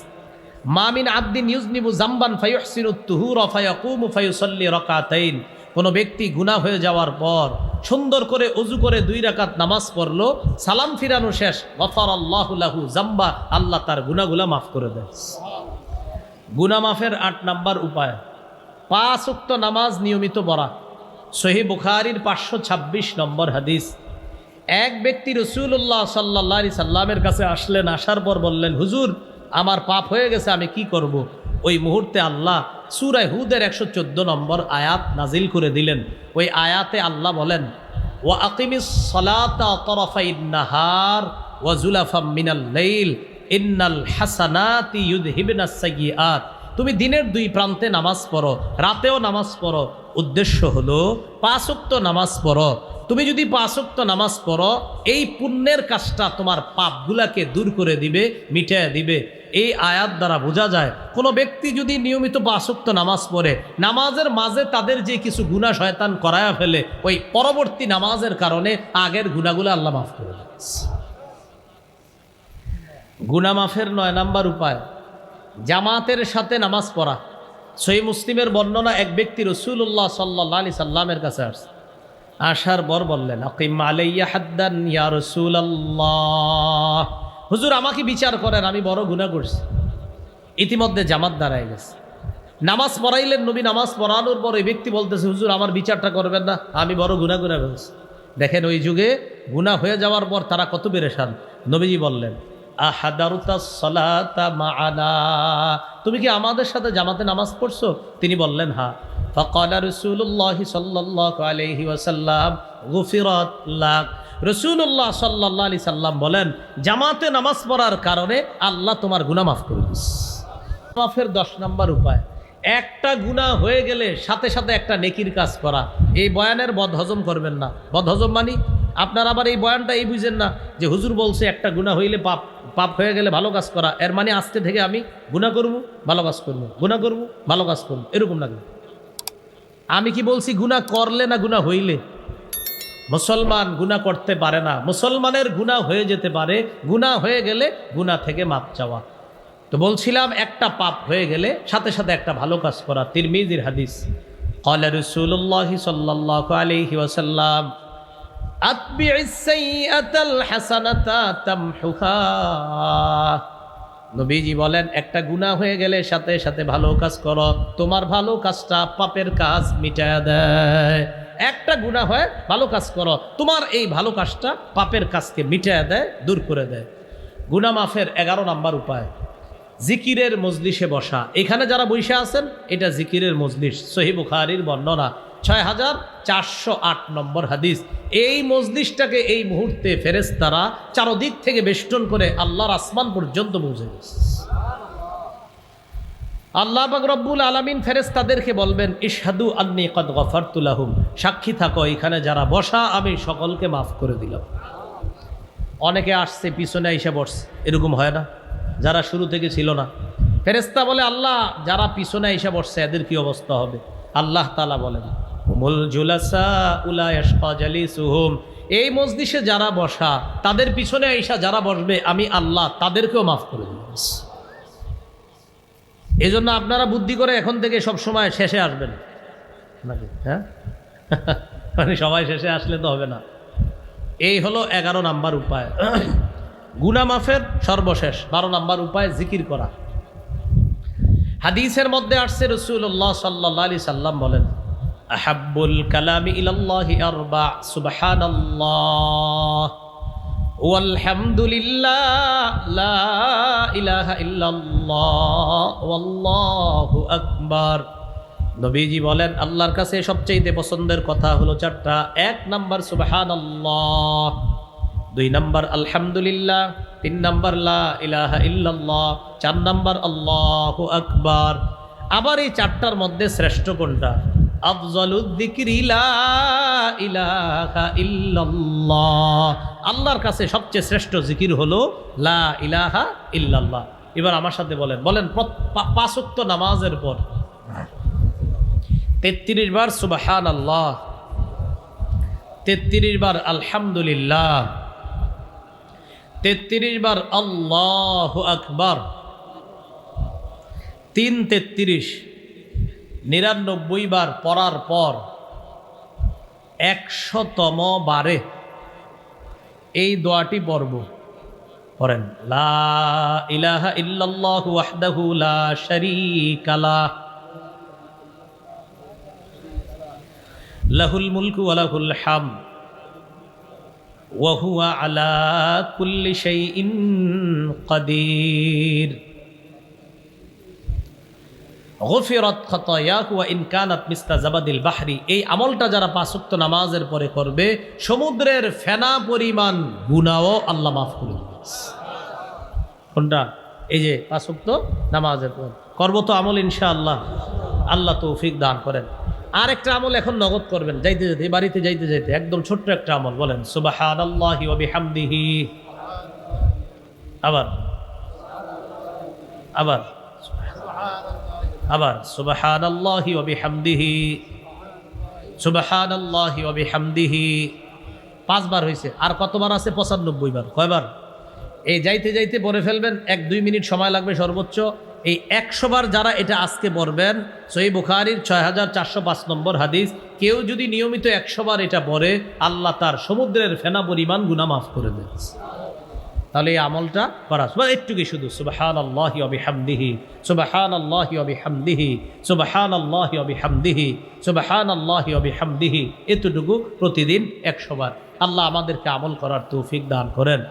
মা মিন আবদিন ইউজনিবু জামবান ফায়ুহসিনুত তুহুরা ফায়াকুমু ফায়ুসাল্লি রাকাতাইন। কোনো ব্যক্তি গুনাহ হয়ে যাওয়ার পর সুন্দর করে ওযু করে 2 রাকাত নামাজ পড়লো, সালাম ফিরানো শেষ, গফারাল্লাহু লাহু জামবা, আল্লাহ তার গুনাহগুলো মাফ করে দেয়। গুনাহ মাফের 8 নম্বর উপায় 5 ওয়াক্ত নামাজ নিয়মিত পড়া। সহিহ বুখারীর 526 নম্বর হাদিস, এক ব্যক্তি রাসূলুল্লাহ সাল্লাল্লাহু আলাইহি সাল্লামের কাছে আসলেন, আসার পর বললেন, হুজুর আমার পাপ হয়ে গেছে, আমি কি করব? ওই মুহূর্তে আল্লাহ সূরা হুদের 114 নম্বর আয়াত নাজিল করে দিলেন। ওই আয়াতে আল্লাহ বলেন, ওয়া আকিমিস সালাতা তারাফাইন নাহার ওয়া যুলাফাম মিনাল লাইল ইন্নাল হাসানাতি ইউযহিবনাস সাইয়্যাত। তুমি দিনের 2 প্রান্তে নামাজ পড়ো, রাতেও নামাজ পড়ো। উদ্দেশ্য হলো 5 ওয়াক্ত নামাজ পড়ো। তুমি যদি 5 ওয়াক্ত নামাজ পড়ো, এই পুণ্যের কাজটা তোমার পাপগুলাকে দূর করে দিবে, মিটিয়ে দিবে। এই আয়াত দ্বারা বোঝা যায় কোনো ব্যক্তি যদি নিয়মিত 5 ওয়াক্ত নামাজ পড়ে, নামাজের মাঝে তাদের যে কিছু গুনাহ শয়তান করায়া ফেলে, ওই পরবর্তী নামাজের কারণে আগের গুনাহগুলো আল্লাহ মাফ করে দেয়। গুনাহ মাফের 9 নম্বর উপায় জামাতের সাথে নামাজ পড়া। সহিহ মুসলিমের বর্ণনা, এক ব্যক্তি রাসূলুল্লাহ সাল্লাল্লাহু আলাইহি সাল্লামের কাছে আসছে, আসার পর বললেন, আকিম আলাইয়া হাদ্দান ইয়া রাসূলুল্লাহ, হুজুর আমাকে বিচার করেন, আমি বড় গুনাহ করছি। ইতিমধ্যে জামাত দাঁড়ায় গেছে, নামাজ পড়াইলেন নবী। নামাজ পড়ানোর পর এই ব্যক্তি বলতেছে, হুজুর আমার বিচারটা করবেন না, আমি বড় গুনাহ করে ফেলছি। দেখেন ওই যুগে গুনাহ হয়ে যাওয়ার পর তারা কত পেরেশান। নবীজি বললেন, আহাদারুতাস সালাতা মাআনা, তুমি কি আমাদের সাথে জামাতে নামাজ পড়ছো? তিনি বললেন হ্যাঁ। ফাকালা রাসূলুল্লাহ সাল্লাল্লাহু আলাইহি ওয়াসাল্লাম গুফিরাত লাক। রাসূলুল্লাহ সাল্লাল্লাহু আলাইহি সাল্লাম বলেন, জামাতে নামাজ পড়ার কারণে আল্লাহ তোমার গুনাহ মাফ করে দিয়েছে। মাফের 10 নম্বর উপায়, একটা গুনাহ হয়ে গেলে সাথে সাথে একটা নেকির কাজ করা। এই বয়ানের বদহজম করবেন না। বদহজম মানে আপনার আবার এই বয়ানটা এই বুঝেন না যে হুজুর বলছে একটা গুনাহ হইলে পাপ, পাপ হয়ে গেলে ভালো কাজ করা, এর মানে আজকে থেকে আমি গুনাহ করব, ভালো কাজ করব, গুনাহ করব, ভালো কাজ করব, এরকম না। আমি কি বলছি গুনাহ করলে না গুনাহ হইলে? মুসলমান গুনাহ করতে পারে না, মুসলমানের গুনাহ হয়ে যেতে পারে, গুনাহ হয়ে গেলে গুনাহ থেকে মাপ চাওয়া। তো বলছিলাম একটা পাপ হয়ে গেলে সাথে সাথে একটা ভালো কাজ করা। তিরমিজির হাদিস, ক্বালা রাসূলুল্লাহ সাল্লাল্লাহু আলাইহি ওয়াসাল্লাম আতবি'is সাইয়্যাতাল হাসানাতা তামহুহা। নবীজি বলেন একটা গুনাহ হয়ে গেলে সাথে সাথে ভালো কাজ করো, তোমার ভালো কাজটা পাপের কাজ মিটায়া দেয়। একটা গুনাহ হয়, ভালো কাজ করো, তোমার এই ভালো কাজটা পাপের কাজকে মিটায়া দেয়, দূর করে দেয়। গুনাহ মাফের 11 নাম্বার উপায় জিকিরের মজলিসে বসা। এখানে যারা বসে আছেন এটা জিকিরের মজলিস। সহিহ বুখারীর বর্ণনা 6408 নম্বর হাদিস। এই মজলিসটাকে এই মুহূর্তে ফেরেশতারা চারদিক থেকে বেষ্টন করে আল্লাহর আসমান পর্যন্ত পৌঁছে গেছে। আল্লাহ পাক রব্বুল আলামিন ফেরেশতাদেরকে বলবেন ইশহাদু আন্নী কদ গফারতু লাহুম, সাক্ষী থাকো এখানে যারা বসা আমি সকলকে মাফ করে দিলাম। অনেকে আসছে পিছনে এসে বসছে, এরকম হয় না? যারা শুরু থেকে ছিল না, ফেরেশতা বলে আল্লাহ যারা পিছনে এসে বসছে এদের কি অবস্থা হবে? আল্লাহ তাআলা বলেন হুমুল জুলাসা উলা ইয়াশকা জালিসুহুম, এই মজলিসে যারা বসা তাদের পিছনে এসে যারা বসবে আমি আল্লাহ তাদেরকেও মাফ করে দেব। এই জন্য আপনারা বুদ্ধি করে এখন থেকে সব সময় শেষে আসবেন নাকি? হ্যাঁ, মানে সবাই শেষে আসলে তো হবে না। এই হলো 11 নাম্বার উপায় গুনাহ মাফের। সর্বশেষ 12 নাম্বার উপায় জিকির করা। হাদিসের মধ্যে আসছে রাসূলুল্লাহ সাল্লাল্লাহু আলাইহি সাল্লাম বলেন আহাব্বুল কালামি ইলাল্লাহি আরবা, সুবহানাল্লাহ ওয়ালহামদুলিল্লাহ লা ইলাহা ইল্লাল্লাহ ওয়াল্লাহু আকবার। নবীজি বলেন আল্লাহর কাছে সবচেয়ে পছন্দের কথা হলো 4টা। 1 নাম্বার সুবহানাল্লাহ, 2 নাম্বার আলহামদুলিল্লাহ, 3 নাম্বার লা ইলাহা ইল্লাল্লাহ, 4 নাম্বার আল্লাহু আকবার। আবার এই 4টার মধ্যে শ্রেষ্ঠ কোনটা? আফজালুয যিকরি লা ইলাহা ইল্লাল্লাহ। আল্লাহর কাছে সবচেয়ে শ্রেষ্ঠ জিকির হলো লা ইলাহা ইল্লাল্লাহ। এবার আমার সাথে বলেন 5 ওয়াক্ত নামাজের পর 33 বার সুবহানাল্লাহ, 33 বার আলহামদুলিল্লাহ, 33 বার আল্লাহু আকবার, 3 99 বার পড়ার পর 100তম বারে এই দোয়াটি পড়ব। পড়েন লা ইলাহা ইল্লাল্লাহু ওয়াহদাহু লা শারীকা লাহ লাহুল মুলকু ওয়া লাহুল হামদ ওয়া হুয়া আলা কুল্লি শাইইন কাদির গফিরাত খাতায়াহু ওয়া ইন কানাত মিসলা জাবাদিল বাহরি। এই আমলটা যারা 5 ওয়াক্ত নামাজের পরে করবে সমুদ্রের ফেনা পরিমাণ গুনাহও আল্লাহ মাফ করে দিবেন। কোনটা? এই যে 5 ওয়াক্ত নামাজের পর করব তো আমল ইনশাআল্লাহ, আল্লাহ তৌফিক দান করেন। আর একটা আমল এখন নগদ করবেন, যাইতে যেতে, বাড়িতে যাইতে যাইতে একদম ছোট্ট একটা আমল বলেন সুবহানাল্লাহি ওয়া বিহামদিহি। আবার আবার আবার সুবহানাল্লাহি ওয়া বিহামদিহি, সুবহানাল্লাহি ওয়া বিহামদিহি। 5 বার হয়েছে। আর কতবার আছে? 95 বার। কয়বার? এই যাইতে যাইতে পড়ে ফেলবেন, 1-2 মিনিট সময় লাগবে সর্বোচ্চ। এই 100 বার যারা এটা আজকে পড়বেন, সহিহ বুখারীর 6405 নম্বর হাদিস, কেউ যদি নিয়মিত 100 বার এটা পড়ে আল্লাহ তার সমুদ্রের ফেনা পরিমাণ গুনাহ মাফ করে দেন। তাহলে এই আমলটা করা একটুকি শুধু সুবহানাল্লাহি ওয়া বিহামদিহি, সুবহানাল্লাহি ওয়া বিহামদিহি, সুবহানাল্লাহি ওয়া বিহামদিহি, সুবহানাল্লাহি ওয়া বিহামদিহি, এতটুকু প্রতিদিন 100 বার। আল্লাহ আমাদেরকে আমল করার তৌফিক দান করেন।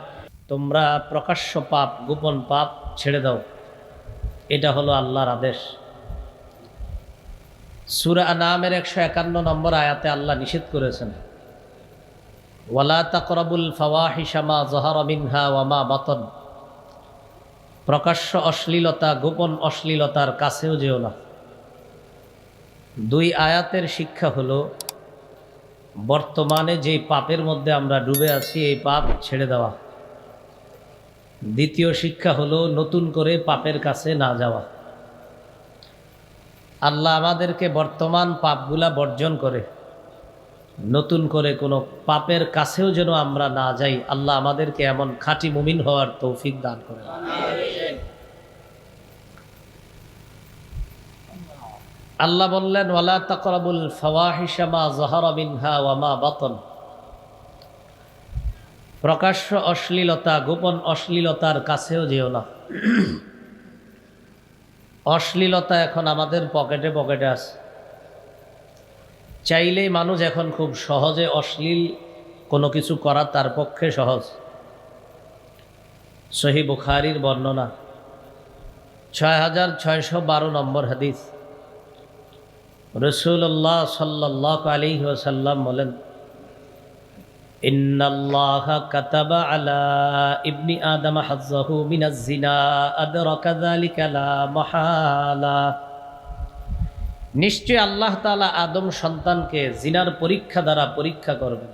তোমরা প্রকাশ্য পাপ, গোপন পাপ ছেড়ে দাও, এটা হলো আল্লাহর আদেশ। সূরা আনআমের 151 নম্বর আয়াতে আল্লাহ নিষেধ করেছেন ওয়ালা তাকরাবুল ফাওয়াহিশা মা যাহারা মিনহা ওয়া মা বাতন, প্রকাশ্য অশ্লীলতা, গোপন অশ্লীলতার কাছেও যেও না। 2 আয়াতের শিক্ষা হলো বর্তমানে যে পাপের মধ্যে আমরা ডুবে আছি এই পাপ ছেড়ে দেওয়া। দ্বিতীয় শিক্ষা হলো নতুন করে পাপের কাছে না যাওয়া। আল্লাহ আমাদেরকে বর্তমান পাপগুলা বর্জন করে নতুন করে কোনো পাপের কাছেও যেন আমরা না যাই। আল্লাহ আমাদেরকে এমন খাঁটি মুমিন হওয়ার তৌফিক দান করে। আল্লাহ বললেন, ওয়ালা তাকরাবুল ফাওয়াহিশা মা যাহারা মিনহা ওয়া মা বাতন। প্রকাশ্য অশ্লীলতা, গোপন অশ্লীলতার কাছেও যেও না। অশ্লীলতা এখন আমাদের পকেটে পকেটে আছে। চাইলেই মানুষ এখন খুব সহজে অশ্লীল কোনো কিছু করা তার পক্ষে সহজ। সহিহ বুখারীর বর্ণনা 6612 নম্বর হাদিস। রাসূলুল্লাহ সাল্লাল্লাহু আলাইহি ওয়াসাল্লাম বলেন, ইন্নাল্লাহা কাতাবা আলা ইবনি আদম হাজ্জাহু মিনাজ জিনা আদরাকা যালিকা লা মাহালা। নিশ্চয় আল্লাহ তাআলা আদম সন্তানকে জিনার পরীক্ষা দ্বারা পরীক্ষা করবেন।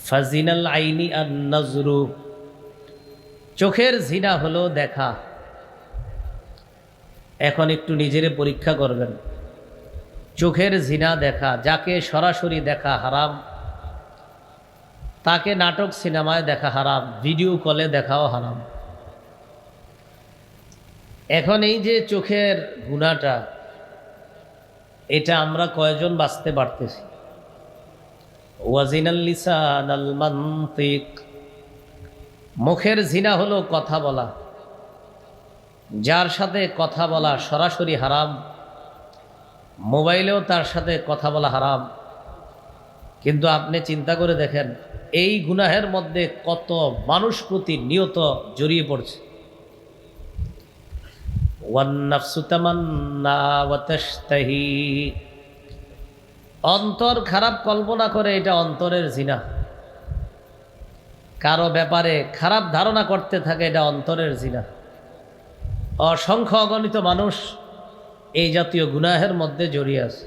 ফাজিনাল আইনি আন নাজরু, চোখের জিনা হলো দেখা। এখন একটু নিজেরে পরীক্ষা করবেন। চোখের জিনা দেখা, যাকে সরাসরি দেখা হারাম, তাকে নাটক সিনেমায় দেখা হারাম, ভিডিও কলে দেখাও হারাম। এখন এই যে চোখের গুনাহটা, এটা আমরা কয়জন বাঁচতে পারতেছি? ওয়াজিনাল লিসান আল মানতিক, মুখের জিনা হলো কথা বলা। যার সাথে কথা বলা সরাসরি হারাম, মোবাইলেও তার সাথে কথা বলা হারাম। কিন্তু আপনি চিন্তা করে দেখেন, এই গুনাহের মধ্যে কত মানুষ প্রতিনিয়ত জড়িয়ে পড়ছে। ওয়ান্নাফসু তামান্না ওয়া তাশতাহি, অন্তর খারাপ কল্পনা করে, এটা অন্তরের জিনা। কারো ব্যাপারে খারাপ ধারণা করতে থাকে, এটা অন্তরের জিনা। অসংখ্য অগণিত মানুষ এই জাতীয় গুনাহের মধ্যে জড়িয়ে আছে।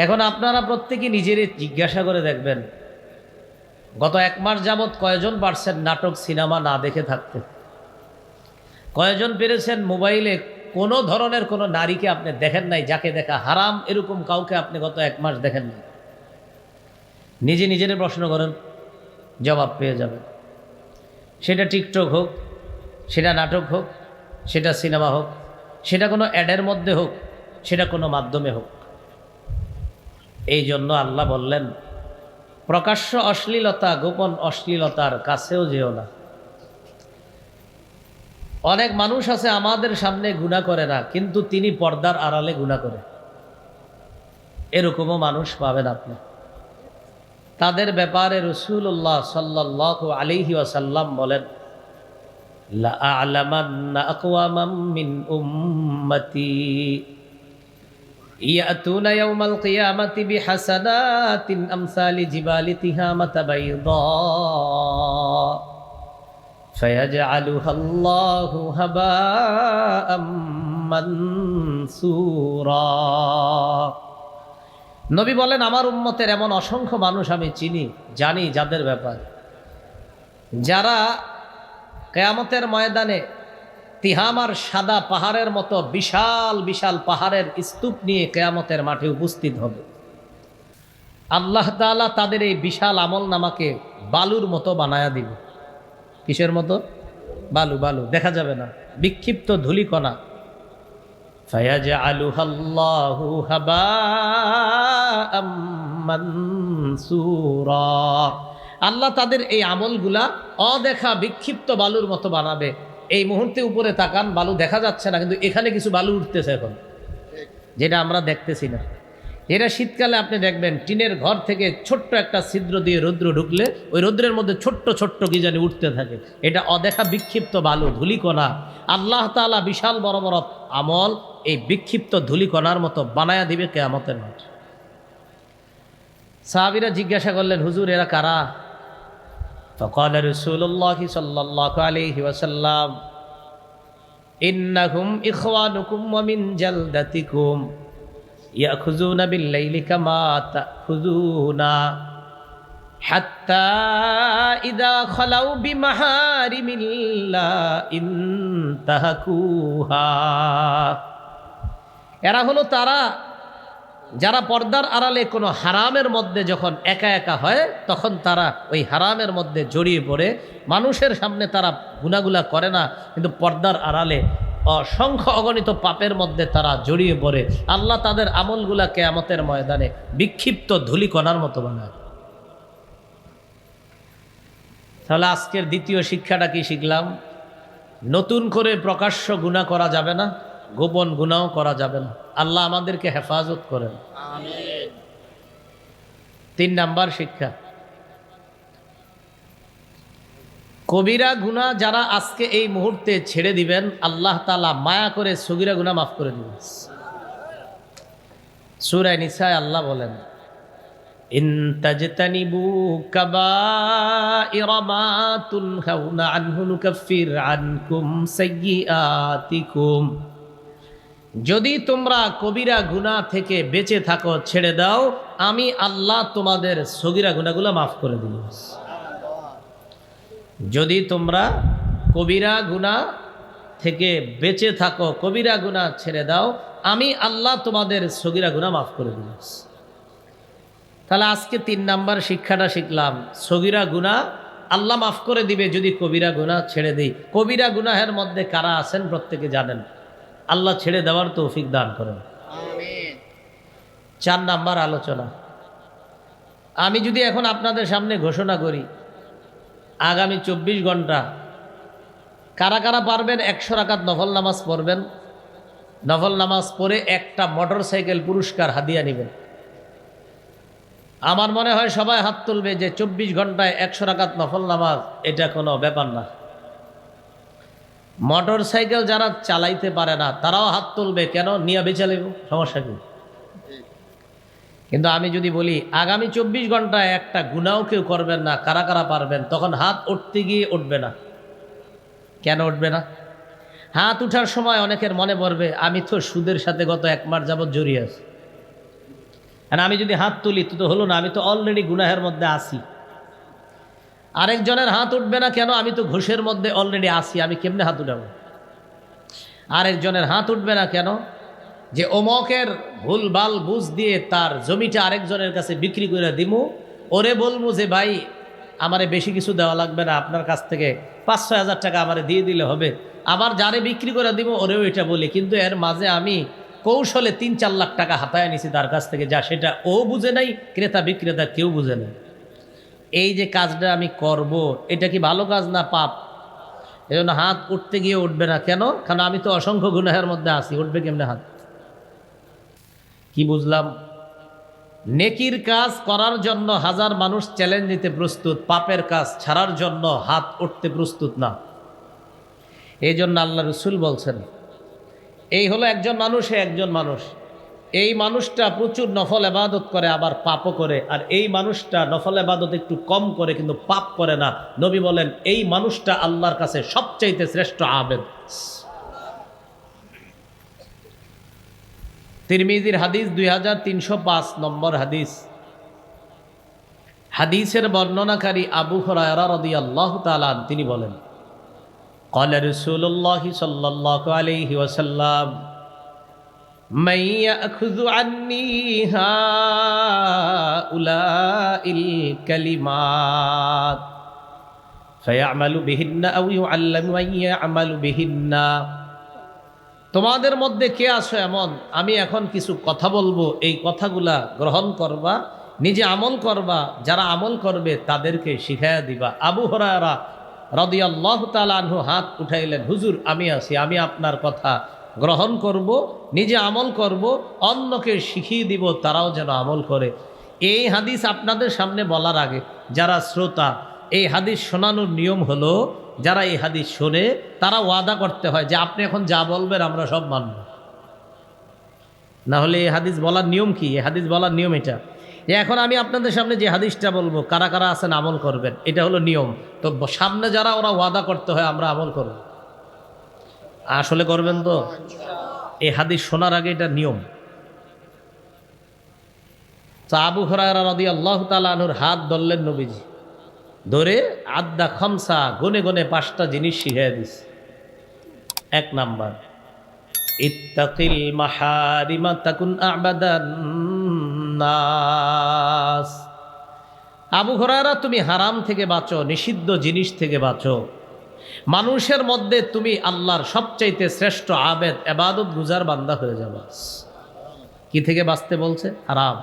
এখন আপনারা প্রত্যেকে নিজেরই জিজ্ঞাসা করে দেখবেন, গত 1 মাস যাবৎ কয়জন পারছেন নাটক সিনেমা না দেখে থাকতে? কয়জন পেরেছেন মোবাইলে কোনো ধরনের কোনো নারীকে আপনি দেখেন নাই, যাকে দেখা হারাম এরকম কাউকে আপনি গত 1 মাস দেখেন না? নিজে নিজের প্রশ্ন করেন, জবাব পেয়ে যাবেন। সেটা টিকটক হোক, সেটা নাটক হোক, সেটা সিনেমা হোক, সেটা কোনো অ্যাডের মধ্যে হোক, সেটা কোনো মাধ্যমে হোক। এই জন্য আল্লাহ বললেন, প্রকাশ্য অশ্লীলতা, গোপন অশ্লীলতার কাছেও যেও না। অনেক মানুষ আছে আমাদের সামনে গুনাহ করে না, কিন্তু তিনি পর্দার আড়ালে গুনাহ করে। এরকমও মানুষ পাবেন আপনি। তাদের ব্যাপারে রাসূলুল্লাহ সাল্লাল্লাহু আলাইহি ওয়াসাল্লাম বলেন, লা আ'লামান্না আকওয়ামান মিন উম্মতি ইয়াতুনা ইয়াওমাল কিয়ামাতি বিহাসানাতিন আমসালি জিবালি তিহামাতা বাইদা ফায়াজআলুহা আল্লাহু হাবাআম মানসুরা। নবী বলেন, আমার উম্মতের এমন অসংখ্য মানুষ আমি চিনি, জানি, যাদের ব্যাপার, যারা কিয়ামতের ময়দানে তিহামার সাদা পাহাড়ের মতো বিশাল বিশাল পাহাড়ের স্তূপ নিয়ে কিয়ামতের মাঠে উপস্থিত হবে। আল্লাহ তাআলা তাদের এই বিশাল আমল নামাকে বালুর মতো বানায়া দিবে। কিসের মতো? বালু, বালু দেখা যাবে না, বিক্ষিপ্ত ধূলিকণা। ফায়াজআলুহা আল্লাহু হাবাআম মানসুরা, আল্লাহ তাদের এই আমলগুলা অদেখা বিক্ষিপ্ত বালুর মতো বানাবে। এই মুহূর্তে উপরে তাকান, বালু দেখা যাচ্ছে না, কিন্তু এখানে কিছু বালু উঠতেছে এখন, যেটা আমরা দেখতেছি না। এটা শীতকালে আপনি দেখবেন টিনের ঘর থেকে ছোট্ট একটা ছিদ্র দিয়ে রৌদ্র ঢুকলে ওই রৌদ্রের মধ্যে ছোট্ট ছোট্ট কি জানি উঠতে থাকে। এটা অদেখা বিক্ষিপ্ত বালু, ধূলিকণা। আল্লাহ তাআলা বিশাল বড় বড় আমল এই বিক্ষিপ্ত ধূলিকণার মতো বানায়া দিবে কিয়ামতের মাঠে। সাহাবীরা জিজ্ঞাসা করলেন, হুজুর এরা কারা? فقال رسول الله صلى الله عليه وسلم إنهم إخوانكم ومن جلدتكم, ইয়াখুযুনা বিল-লাইলি কামা তাখুযুনা হাত্তা ইযা খালাউ বিমাহারিমিল্লাহ ইনতাহাকুহা। এরা হলো তারা যারা পর্দার আড়ালে কোনো হারামের মধ্যে যখন একা একা হয় তখন তারা ওই হারামের মধ্যে জড়িয়ে পড়ে। মানুষের সামনে তারা গুনাহগুলা করে না, কিন্তু পর্দার আড়ালে অসংখ্য অগণিত পাপের মধ্যে তারা জড়িয়ে পড়ে। আল্লাহ তাদের আমলগুলা কিয়ামতের ময়দানে বিক্ষিপ্ত ধূলিকণার মতো বানায়। তাহলে আজকের দ্বিতীয় শিক্ষাটা কি শিখলাম? নতুন করে প্রকাশ্য গুনাহ করা যাবে না, গোপন গুনাহও করা যাবে না। আল্লাহ আমাদেরকে হেফাজত করেন, আমিন। 3 নাম্বার শিক্ষা, কবিরা গুনাহ যারা আজকে এই মুহূর্তে ছেড়ে দিবেন, আল্লাহ তাআলা মায়া করে সগীরা গুনাহ মাফ করে দিবেন। সূরা নিসায় আল্লাহ বলেন, ইন তাজতানিবু কাবাইরা মা তুনহাউনা আনহু নুকাফির আনকুম সাইয়্যাতিকুম। যদি তোমরা কবিরা গুনাহ থেকে বেঁচে থাকো, ছেড়ে দাও, আমি আল্লাহ তোমাদের সগীরা গুনাহগুলো মাফ করে দিব। যদি তোমরা কবিরা গুনাহ থেকে বেঁচে থাকো, কবিরা গুনাহ ছেড়ে দাও, আমি আল্লাহ তোমাদের সগীরা গুনাহ মাফ করে দিব। তাহলে আজকে 3 নাম্বার শিক্ষাটা শিখলাম, সগীরা গুনাহ আল্লাহ মাফ করে দিবে যদি কবিরা গুনাহ ছেড়ে দিই। কবিরা গুনাহের মধ্যে কারা আছেন প্রত্যেকে জানেন, আল্লাহ ছেড়ে দেওয়ার তৌফিক দান করেন, আমিন। 4 নাম্বার আলোচনা, আমি যদি এখন আপনাদের সামনে ঘোষণা করি আগামী 24 ঘন্টা কারা কারা পারবেন 100 রাকাত নফল নামাজ পড়বেন, নফল নামাজ পড়ে একটা মোটরসাইকেল পুরস্কার হাদিয়া নেবেন, আমার মনে হয় সবাই হাত তুলবে যে 24 ঘন্টায় 100 রাকাত নফল নামাজ এটা কোনো ব্যাপার না। মোটরসাইকেল যারা চালাইতে পারে না তারাও হাত তুলবে, কেন? নিয়ে বেঁচে নেব, সমস্যা কি? কিন্তু আমি যদি বলি আগামী 24 ঘন্টায় একটা গুনাও কেউ করবেন না, কারা কারা পারবেন, তখন হাত উঠতে গিয়ে উঠবে না। কেন উঠবে না? হাত উঠার সময় অনেকের মনে পড়বে আমি তো সুদের সাথে গত 1 মাস যাবৎ জড়িয়ে আছি, আর আমি যদি হাত তুলি তো হলো না, আমি তো অলরেডি গুনাহের মধ্যে আছি। আরেকজনের হাত উঠবে না কেন? আমি তো ঘুষের মধ্যে অলরেডি আছি, আমি কেমনে হাত উঠাবো? আরেকজনের হাত উঠবে না কেন? যে অমকের ভুলভাল বুঝ দিয়ে তার জমিটা আরেকজনের কাছে বিক্রি করে দিমু, ওরে বলবো যে ভাই আমারে বেশি কিছু দেওয়া লাগবে না, আপনার কাছ থেকে 5-6 হাজার টাকা আমারে দিয়ে দিলে হবে। আবার যারে বিক্রি করে দিব ওরেও এটা বলি, কিন্তু এর মাঝে আমি কৌশলে 3-4 লাখ টাকা হাতায় নিছি তার কাছ থেকে, যা সেটা ও বুঝে নাই, ক্রেতা বিক্রেতা কেউ বুঝে নাই। এই যে কাজটা আমি করব, এটা কি ভালো কাজ না পাপ? এজন্য হাত উঠতে গিয়ে উঠবে না কেন? কারণ আমি তো অসংখ্য গুনাহের মধ্যে আছি, উঠবে কেমনে হাত? কি বুঝলাম? নেকির কাজ করার জন্য 1000 মানুষ চ্যালেঞ্জ নিতে প্রস্তুত, পাপের কাজ ছাড়ার জন্য হাত উঠতে প্রস্তুত না। এই জন্য আল্লাহ রসুল বলছেন, এই হলো একজন মানুষ, এই মানুষটা প্রচুর নফল ইবাদত করে আবার পাপও করে, আর এই মানুষটা নফল ইবাদত একটু কম করে কিন্তু পাপ করে না। নবী বলেন এই মানুষটা আল্লাহর কাছে সবচাইতে শ্রেষ্ঠ আবেদ। তিরমিজির হাদিস 2305 নম্বর হাদিস। হাদিসের বর্ণনাকারী আবু হুরায়রা রাদিয়াল্লাহু তাআলা তিনি বলেন, ক্বালা রাসূলুল্লাহি সাল্লাল্লাহু আলাইহি ওয়াসাল্লাম, মান ইয়াখুযু আন্নী হাউলাইল কালিমাত ফায়ামালু বিহিন্না আও ইউআল্লামু মান ইয়ামালু বিহিন্না। তোমাদের মধ্যে কে আছো এমন, আমি এখন কিছু কথা বলবো, এই কথাগুলা গ্রহণ করবা, নিজে আমল করবা, যারা আমল করবে তাদেরকে শিখাইয়া দিবা। আবু হুরায়রা রাদিয়াল্লাহু তাআলা আনহু হাত উঠাইলেন, হুজুর আমি আছি, আমি আপনার কথা গ্রহণ করব, নিজে আমল করব, অন্যকে শিখিয়ে দিব তারাও যেন আমল করে। এই হাদিস আপনাদের সামনে বলার আগে যারা শ্রোতা, এই হাদিস শোনানোর নিয়ম হলো যারা এই হাদিস শোনে তারা ওয়াদা করতে হয় যে আপনি এখন যা বলবেন আমরা সব মানব। না হলে এই হাদিস বলার নিয়ম কি? এই হাদিস বলার নিয়ম এটা যে এখন আমি আপনাদের সামনে যে হাদিসটা বলবো কারা কারা আছেন আমল করবেন, এটা হলো নিয়ম। তো সামনে যারা ওরা ওয়াদা করতে হয় আমরা আমল করব, আসলে করবেন তো? এই হাদিস শোনার আগে এটা নিয়ম। তো আবু হুরায়রা রাদিয়াল্লাহু তাআলা আনহুর হাত ধরলেন নবীজি, ধরে আদ্দা খামসা, গুনে গুনে 5টা জিনিস শিখিয়ে দিস। 1 নাম্বার, ইত্তাকিল মাহারিমা তাকুন আবাদান নাস। আবু হুরায়রা, তুমি হারাম থেকে বাঁচো, নিষিদ্ধ জিনিস থেকে বাঁচো। মানুষের মধ্যে তুমি আল্লাহর সবচাইতে শ্রেষ্ঠ আবেদ, ইবাদত গুজার বান্দা হয়ে যাবে। কি থেকে বাঁচতে বলছে? হারাম।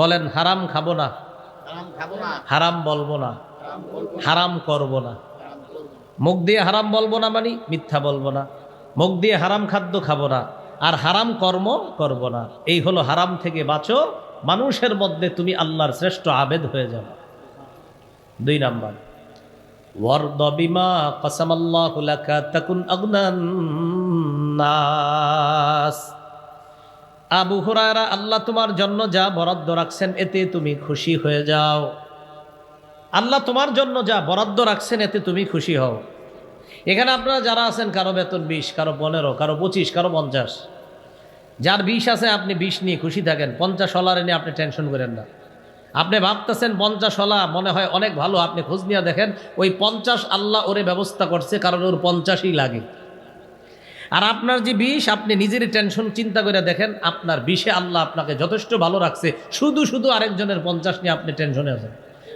বলেন, হারাম খাবো না, হারাম বলবো না, হারাম করব না। মুখ দিয়ে হারাম বলবো না মানে মিথ্যা বলবো না, মুখ দিয়ে হারাম খাদ্য খাবো না, আর হারাম কর্ম করব না। এই হলো হারাম থেকে বাঁচো, মানুষের মধ্যে তুমি আল্লাহর শ্রেষ্ঠ আবেদ হয়ে যাবে। 2 নাম্বার, ওয়ারদ বিমা কসামাল্লাহু লাকা তাকুন আগনান নাস। আবু হুরায়রা, আল্লাহ তোমার জন্য যা বরাদ্দ রাখছেন এতে তুমি খুশি হয়ে যাও। আল্লাহ তোমার জন্য যা বরাদ্দ রাখছেন এতে তুমি খুশি হও। এখানে আপনারা যারা আছেন, কারো বেতন 20, কারো 15, কারো 25, কারো 50। যার 20 আছে আপনি 20 নিয়ে খুশি থাকেন, 50 হলার নিয়ে আপনি টেনশন করেন না। আপনি ভাবতেছেন 50 হলা মনে হয় অনেক ভালো, আপনি খোঁজ নিয়ে দেখেন ওই 50 আল্লাহ ওরে ব্যবস্থা করছে, কারণ ওর 50ই লাগে। আর আপনার যে 20, আপনি নিজেরই টেনশন চিন্তা করে দেখেন, আপনার 20-এ আল্লাহ আপনাকে যথেষ্ট ভালো রাখছে, শুধু শুধু আরেকজনের 50 নিয়ে আপনি টেনশনে আছেন,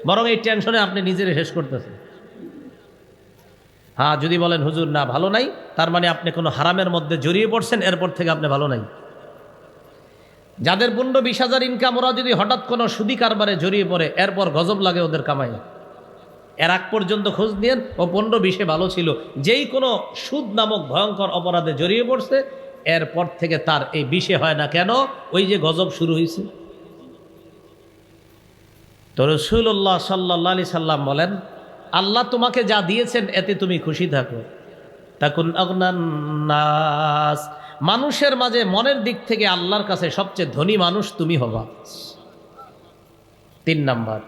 বরং এই টেনশনে আপনি নিজেরই শেষ করতেছেন। হ্যাঁ, যদি বলেন হুজুর না ভালো নাই, তার মানে আপনি কোনো হারামের মধ্যে জড়িয়ে পড়ছেন, এরপর থেকে আপনি ভালো নাই। যাদের 15-20 ইনকাম, ওরা যদি হঠাৎ কোনো সুদি কারবারে জড়িয়ে পড়ে, এরপর গজব লাগে ওদের কামাই। এর আগ পর্যন্ত খোঁজ নিয়েন, ও 15-20-এ ভালো ছিল, যেই কোনো সুদ নামক ভয়ঙ্কর অপরাধে জড়িয়ে পড়ছে, এরপর থেকে তার এই 20-এ হয় না। কেন? ওই যে গজব শুরু হয়েছে। তো রাসূলুল্লাহ সাল্লাল্লাহু আলাইহি সাল্লাম বলেন, আল্লাহ তোমাকে যা দিয়েছেন এতে তুমি খুশি থাকো। তাকুন আগনান নাস, মানুষের মাঝে মনের দিক থেকে আল্লাহর কাছে সবচেয়ে ধনী মানুষ তুমি হবা। 3 নাম্বার,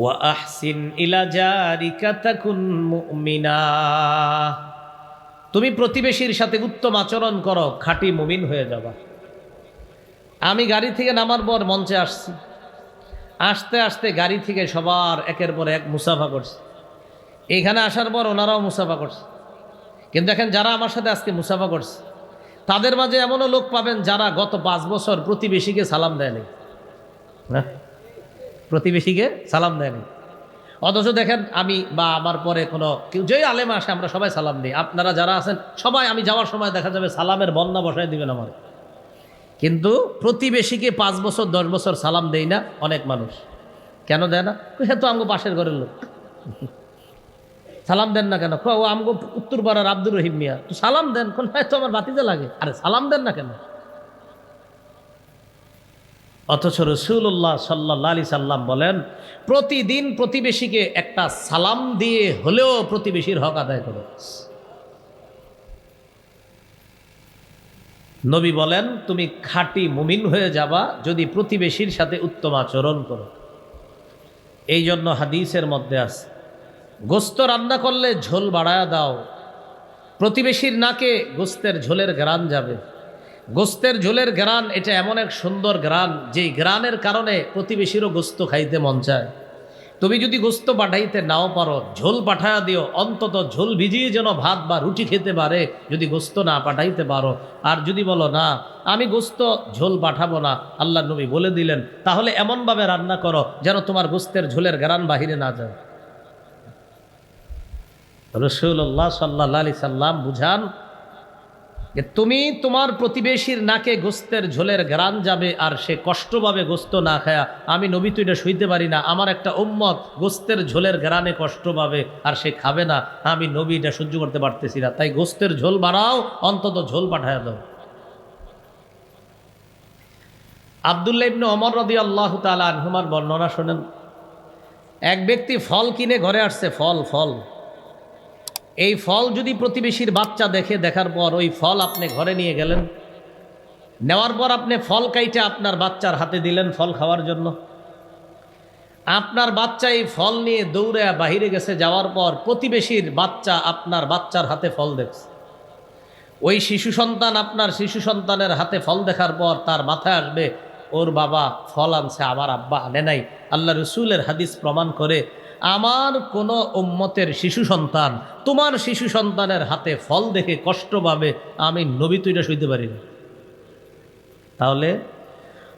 ওয়া আহসিন ইলা জারিকা তাকুন মুমিনা, তুমি প্রতিবেশীর সাথে উত্তম আচরণ করো, খাঁটি মুমিন হয়ে যাবা। আমি গাড়ি থেকে নামার পর মঞ্চে আসছি, আসতে আসতে গাড়ি থেকে সবার একের পর এক মুসাফা করছে। এইখানে আসার পর ওনারাও মুসাফা করছে, কিন্তু দেখেন যারা আমার সাথে আজকে মুসাফা করছে, তাদের মাঝে এমনও লোক পাবেন যারা গত 5 বছর প্রতিবেশীকে সালাম দেয়নি। হ্যাঁ, প্রতিবেশীকে সালাম দেয়নি। অথচ দেখেন আমি বা আমার পরে কোনো কেউ যেই আলেম আসে, আমরা সবাই সালাম দিই। আপনারা যারা আছেন সবাই, আমি যাওয়ার সময় দেখা যাবে সালামের বন্যা বসায় দিবেন আমার। কিন্তু প্রতিবেশীকে 5 বছর 10 বছর সালাম দেই না অনেক মানুষ। কেন দেয় না? হ্যাঁ, তো আমগো পাশের ঘরের লোক, সালাম দেন না কেন? ও আমগো উত্তরপাড়ার আব্দুর রহিম মিয়া, তো সালাম দেন। কোন তো আমার বাতিতে লাগে, আরে সালাম দেন না কেন? অথচ রাসূলুল্লাহ সাল্লাল্লাহু আলাইহি সাল্লাম বলেন, প্রতিদিন প্রতিবেশীকে একটা সালাম দিয়ে হলেও প্রতিবেশীর হক আদায় করো। নবী বলেন, তুমি খাঁটি মুমিন হয়ে যাবা যদি প্রতিবেশীর সাথে উত্তম আচরণ করো। এই জন্য হাদিসের মধ্যে আছে, গোস্ত রান্না করলে ঝোল বাড়ায়া দাও, প্রতিবেশীর নাকে গোস্তের ঝোলের ঘ্রাণ যাবে। গোস্তের ঝোলের ঘ্রাণ এটা এমন এক সুন্দর ঘ্রাণ, যেই ঘ্রাণের কারণে প্রতিবেশীরও গোস্ত খাইতে মন চায়। তুমি যদি গোস্ত পাঠাইতে নাও পারো, ঝোল পাঠায়া দিও, অন্তত ঝোল ভিজিয়ে যেন ভাত বা রুটি খেতে পারে, যদি গোস্ত না পাঠাইতে পারো। আর যদি বলো না আমি গোস্ত ঝোল পাঠাবো না, আল্লাহ নবী বলে দিলেন, তাহলে এমনভাবে রান্না করো যেন তোমার গোস্তের ঝোলের ঘ্রাণ বাহিরে না যায়। রাসূলুল্লাহ সাল্লাল্লাহু আলাইহি সাল্লাম বুঝান যে তুমি তোমার প্রতিবেশীর নাকে গোস্তের ঝোলের ঘ্রাণ যাবে, আর সে কষ্ট পাবে গোস্ত না খায়া। আমি নবী তো এটা সইতে পারি না, আমার একটা উম্মত গোস্তের ঝোলের ঘ্রাণে কষ্ট পাবে আর সে খাবে না, আমি নবী এটা সহ্য করতে পারতেছি না। তাই গোস্তের ঝোল বাড়াও, অন্তত ঝোল পাঠায় দাও। আব্দুল্লাহ ইবনে ওমর রাদিয়াল্লাহু তাআলা আনহুমার বর্ণনা শোনেন। এক ব্যক্তি ফল কিনে ঘরে আসছে, ফল। এই ফল যদি প্রতিবেশীর বাচ্চা দেখে, দেখার পর ওই ফল আপনি ঘরে নিয়ে গেলেন, নেওয়ার পর আপনি ফল কাইটা আপনার বাচ্চার হাতে দিলেন ফল খাওয়ার জন্য। আপনার বাচ্চা এই ফল নিয়ে দৌড়ে বাহিরে গেছে, যাওয়ার পর প্রতিবেশীর বাচ্চা আপনার বাচ্চার হাতে ফল দেখছে। ওই শিশু সন্তান আপনার শিশু সন্তানের হাতে ফল দেখার পর তার মাথায় আসবে, ওর বাবা ফল আনছে, আমার আব্বা আনে নাই। আল্লাহ রসুলের হাদিস প্রমাণ করে আমার কোনো উম্মতের শিশু সন্তান তোমার শিশু সন্তানের হাতে ফল দেখে কষ্ট পাবে, আমি নবী তো এটা সইতে পারি না। তাহলে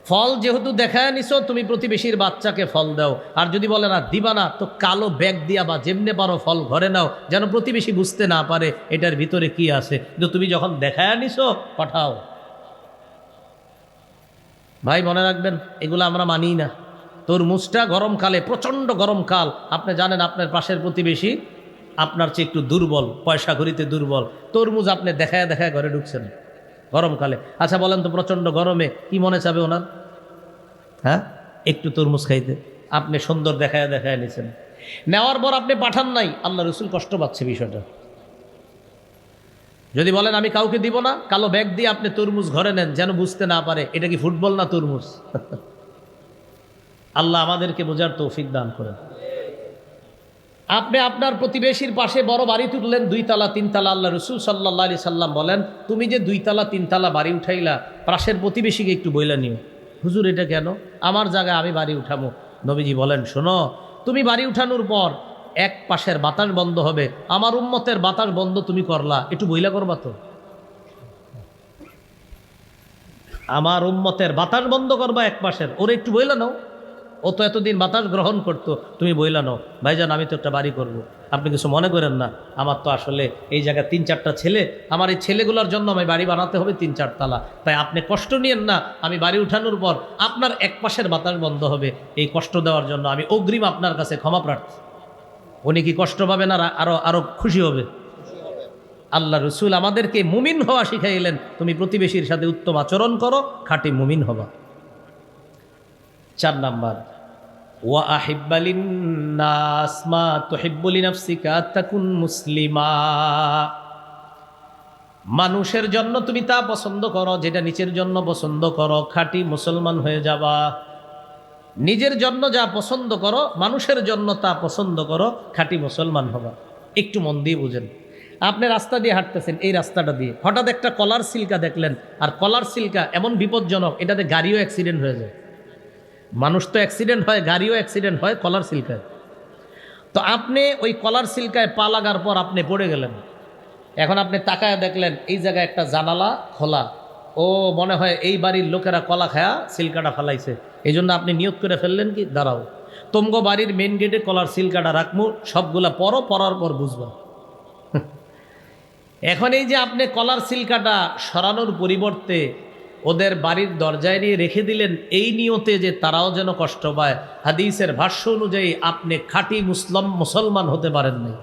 ফল যেহেতু দেখায় নিছো, তুমি প্রতিবেশীর বাচ্চাকে ফল দাও। আর যদি বলে না দিবা না, তো কালো ব্যাগ দিয়া বা যেমনে পারো ফল ঘরে নাও, যেন প্রতিবেশী বুঝতে না পারে এটার ভিতরে কি আছে। কিন্তু তুমি যখন দেখায় নিছো, পাঠাও। ভাই মনে রাখবেন, এগুলো আমরা মানি না। তরমুজটা গরমকালে, প্রচণ্ড গরমকাল, আপনি জানেন আপনার পাশের প্রতিবেশী আপনার চেয়ে একটু দুর্বল, পয়সা করিতে দুর্বল, তরমুজ আপনি দেখায় দেখায় ঘরে ঢুকছেন গরমকালে। আচ্ছা বলেন তো, প্রচণ্ড গরমে কি মনে চাবে ওনার? হ্যাঁ, একটু তরমুজ খাইতে। আপনি সুন্দর দেখায় দেখায় নিছেন, নেওয়ার পর আপনি পাঠান নাই, আল্লাহ রসুল কষ্ট পাচ্ছে বিষয়টা। যদি বলেন আমি কাউকে দিব না, কালো ব্যাগ দিয়ে আপনি তরমুজ ঘরে নেন, যেন বুঝতে না পারে এটা কি ফুটবল না তরমুজ। আল্লাহ আমাদেরকে বোঝার তৌফিক দান করেন। আপনি আপনার প্রতিবেশীর পাশে বড় বাড়ি তুললেন, 2 তলা 3 তলা। আল্লাহ রসুল সাল্লাল্লাহু আলাইহি সাল্লাম বলেন, তুমি যে 2 তলা 3 তলা বাড়ি উঠাইলা, পাশের প্রতিবেশীকে একটু বইলা নিও। হুজুর এটা কেন? আমার জায়গায় আমি বাড়ি উঠামো। নবীজি বলেন, শোনো, তুমি বাড়ি উঠানোর পর এক পাশের বাতাস বন্ধ হবে, আমার উম্মতের বাতাস বন্ধ তুমি করলা, একটু বইলা করবা তো। আমার উম্মতের বাতাস বন্ধ করবা এক পাশের, ওরে একটু বইলা নাও। ও তো এতদিন বাতাস গ্রহণ করতো, তুমি বইলা নাও। ভাইজান আমি তো একটা বাড়ি করব, আপনি কিছু মনে করেন না। আমার তো আসলে এই জায়গায় 3-4টা ছেলে, আমার এই ছেলেগুলোর জন্য আমি বাড়ি বানাতে হবে 3-4 তলা, তাই আপনি কষ্ট নিয়েন না। আমি বাড়ি উঠানোর পর আপনার এক পাশের বাতাস বন্ধ হবে, এই কষ্ট দেওয়ার জন্য আমি অগ্রিম আপনার কাছে ক্ষমা প্রার্থী। উনি কি কষ্ট পাবেন আর আরো খুশি হবে? আল্লাহ রসুল আমাদেরকে মুমিন হওয়া শিখাইলেন, তুমি প্রতিবেশীর সাথে উত্তম আচরণ করো, খাঁটি মুমিন হবা। 4 নাম্বার, ওয়া আহিব্বা লিন্নাস মা তুহিব্বু লিনাফসিকা তাকুন মুসলিমা। মানুষের জন্য তুমি তা পছন্দ করো যেটা নিজের জন্য পছন্দ করো, খাঁটি মুসলমান হয়ে যাবা। নিজের জন্য যা পছন্দ করো, মানুষের জন্য তা পছন্দ করো, খাঁটি মুসলমান হবা। একটু মন দিয়ে বুঝেন, আপনি রাস্তা দিয়ে হাঁটতেছেন, এই রাস্তাটা দিয়ে হঠাৎ একটা কলার সিল্কা দেখলেন, আর কলার সিল্কা এমন বিপজ্জনক, এটাতে গাড়িও অ্যাক্সিডেন্ট হয়ে যায়। মানুষ তো অ্যাক্সিডেন্ট হয়, গাড়িও অ্যাক্সিডেন্ট হয় কলার সিল্কায়। তো আপনি ওই কলার সিল্কায় পা লাগার পর আপনি পড়ে গেলেন। এখন আপনি তাকায় দেখলেন এই জায়গায় একটা জানালা খোলা, ও মনে হয় এই বাড়ির লোকেরা কলা খায়া সিল্কাটা ফালাইছে। এই জন্য আপনি নিয়ত করে ফেললেন কি, দাঁড়াও তোমগো বাড়ির মেন গেটে কলার সিল্কাটা রাখমু, সবগুলা পরার পর বুঝবা। এখন এই যে আপনি কলার সিল্কাটা সরানোর পরিবর্তে ওদের বাড়ির দরজায় নিয়ে রেখে দিলেন, এই নিয়তে যে তারাও যেন কষ্ট পায়। হাদিসের ভাষ্য অনুযায়ী আপনি খাঁটি মুসলমান হতে পারেন নাই।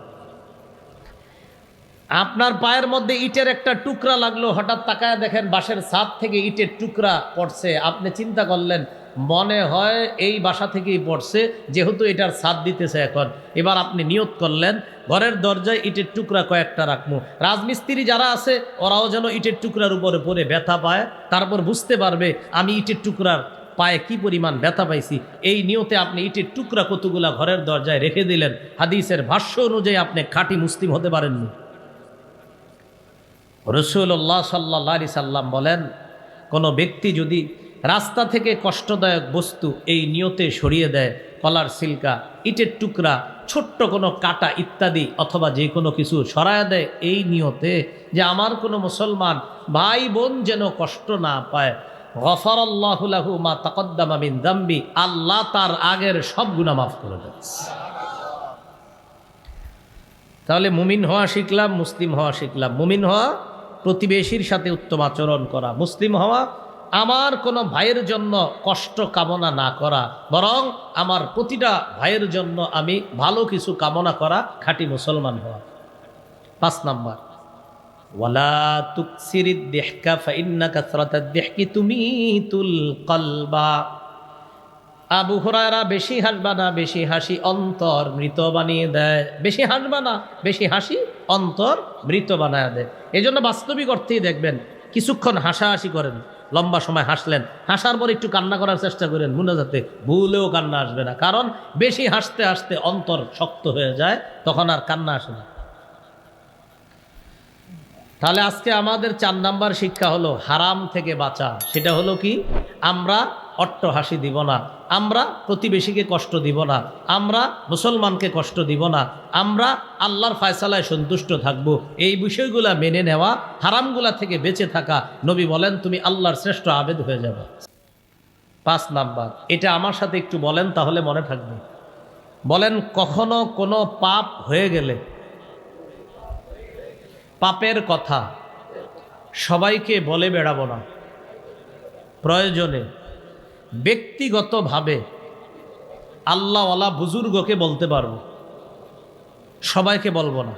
আপনার পায়ের মধ্যে ইটের একটা টুকরা লাগলো, হঠাৎ তাকায় দেখেন বাসার ছাদ থেকে ইটের টুকরা পড়ছে, আপনি চিন্তা করলেন মনে হয় এই বাসা থেকেই পড়ছে, যেহেতু এটার ছাদ দিতেছে এখন। এবার আপনি নিয়ত করলেন ঘরের দরজায় ইটের টুকরা কয়েকটা রাখবো, রাজমিস্ত্রি যারা আছে ওরাও যেন ইটের টুকরার উপরে পড়ে ব্যথা পায়, তারপর বুঝতে পারবে আমি ইটের টুকরার পায়ে কি পরিমাণ ব্যথা পাইছি। এই নিয়তে আপনি ইটের টুকরা কতগুলা ঘরের দরজায় রেখে দিলেন। হাদিসের ভাষ্য অনুযায়ী আপনি খাঁটি মুসলিম হতে পারেননি। রাসূলুল্লাহ সাল্লাল্লাহু আলাইহি সাল্লাম বলেন, কোনো ব্যক্তি যদি রাস্তা থেকে কষ্টদায়ক বস্তু এই নিয়তে সরিয়ে দেয়, কলার সিল্কা, ইটের টুকরা, ছোট্ট কোনো কাটা ইত্যাদি অথবা যে কোনো কিছু সরায় দেয় এই নিয়তে যে আমার কোনো মুসলমান ভাই বোন যেন কষ্ট না পায়, গফারাল্লাহু লাহু মা তাকদ্দামা মিন যামবি, আল্লাহ তার আগের সব গুনাহ মাফ করে দেন। তাহলে মুমিন হওয়া শিখলাম, মুসলিম হওয়া শিখলাম। মুমিন হওয়া প্রতিবেশীর সাথে উত্তম আচরণ করা, মুসলিম হওয়া আমার কোনো ভাইয়ের জন্য কষ্ট কামনা না করা, বরং আমার প্রতিটা ভাইয়ের জন্য আমি ভালো কিছু কামনা করা, খাঁটি মুসলমান হওয়া। 5 নাম্বার, ওয়ালা তুকসিরিদ দিহকা ফাইন্না কাসরাতাদ দিহকি তুমিতুল কলবা। আবু হুরায়রা, বেশি হাসবা না, বেশি হাসি অন্তর মৃত বানিয়ে দেয়। বেশি হাসবা না, বেশি হাসি অন্তর মৃত বানায় দেয়। এই জন্য বাস্তবিক অর্থেই দেখবেন কিছুক্ষণ হাসাহাসি করেন, লম্বা সময় হাসলেন, হাসার পর একটু কান্না করার চেষ্টা করেন, মুনাজাতে ভুলেও কান্না আসবে না। কারণ বেশি হাসতে হাসতে অন্তর শক্ত হয়ে যায়, তখন আর কান্না আসে না। তাহলে আজকে আমাদের 4 নাম্বার শিক্ষা হলো হারাম থেকে বাঁচা। সেটা হলো কি, আমরা অট্টহাসি দিব না, আমরা প্রতিবেশীকে কষ্ট দিব না, আমরা মুসলমানকে কষ্ট দিব না, আমরা আল্লাহর ফয়সালায় সন্তুষ্ট থাকব। এই বিষয়গুলা মেনে নেওয়া, হারামগুলা থেকে বেঁচে থাকা। নবী বলেন তুমি আল্লাহর শ্রেষ্ঠ আবেদ হয়ে যাবে। 5 নাম্বার, এটা আমার সাথে একটু বলেন তাহলে মনে থাকবে। বলেন, কখনো কোনো পাপ হয়ে গেলে পাপের কথা সবাইকে বলে বেড়াবো না, প্রয়োজনে ব্যক্তিগতভাবে আল্লাহওয়ালা বুজুর্গকে বলতে পারবো, সবাইকে বলবো না।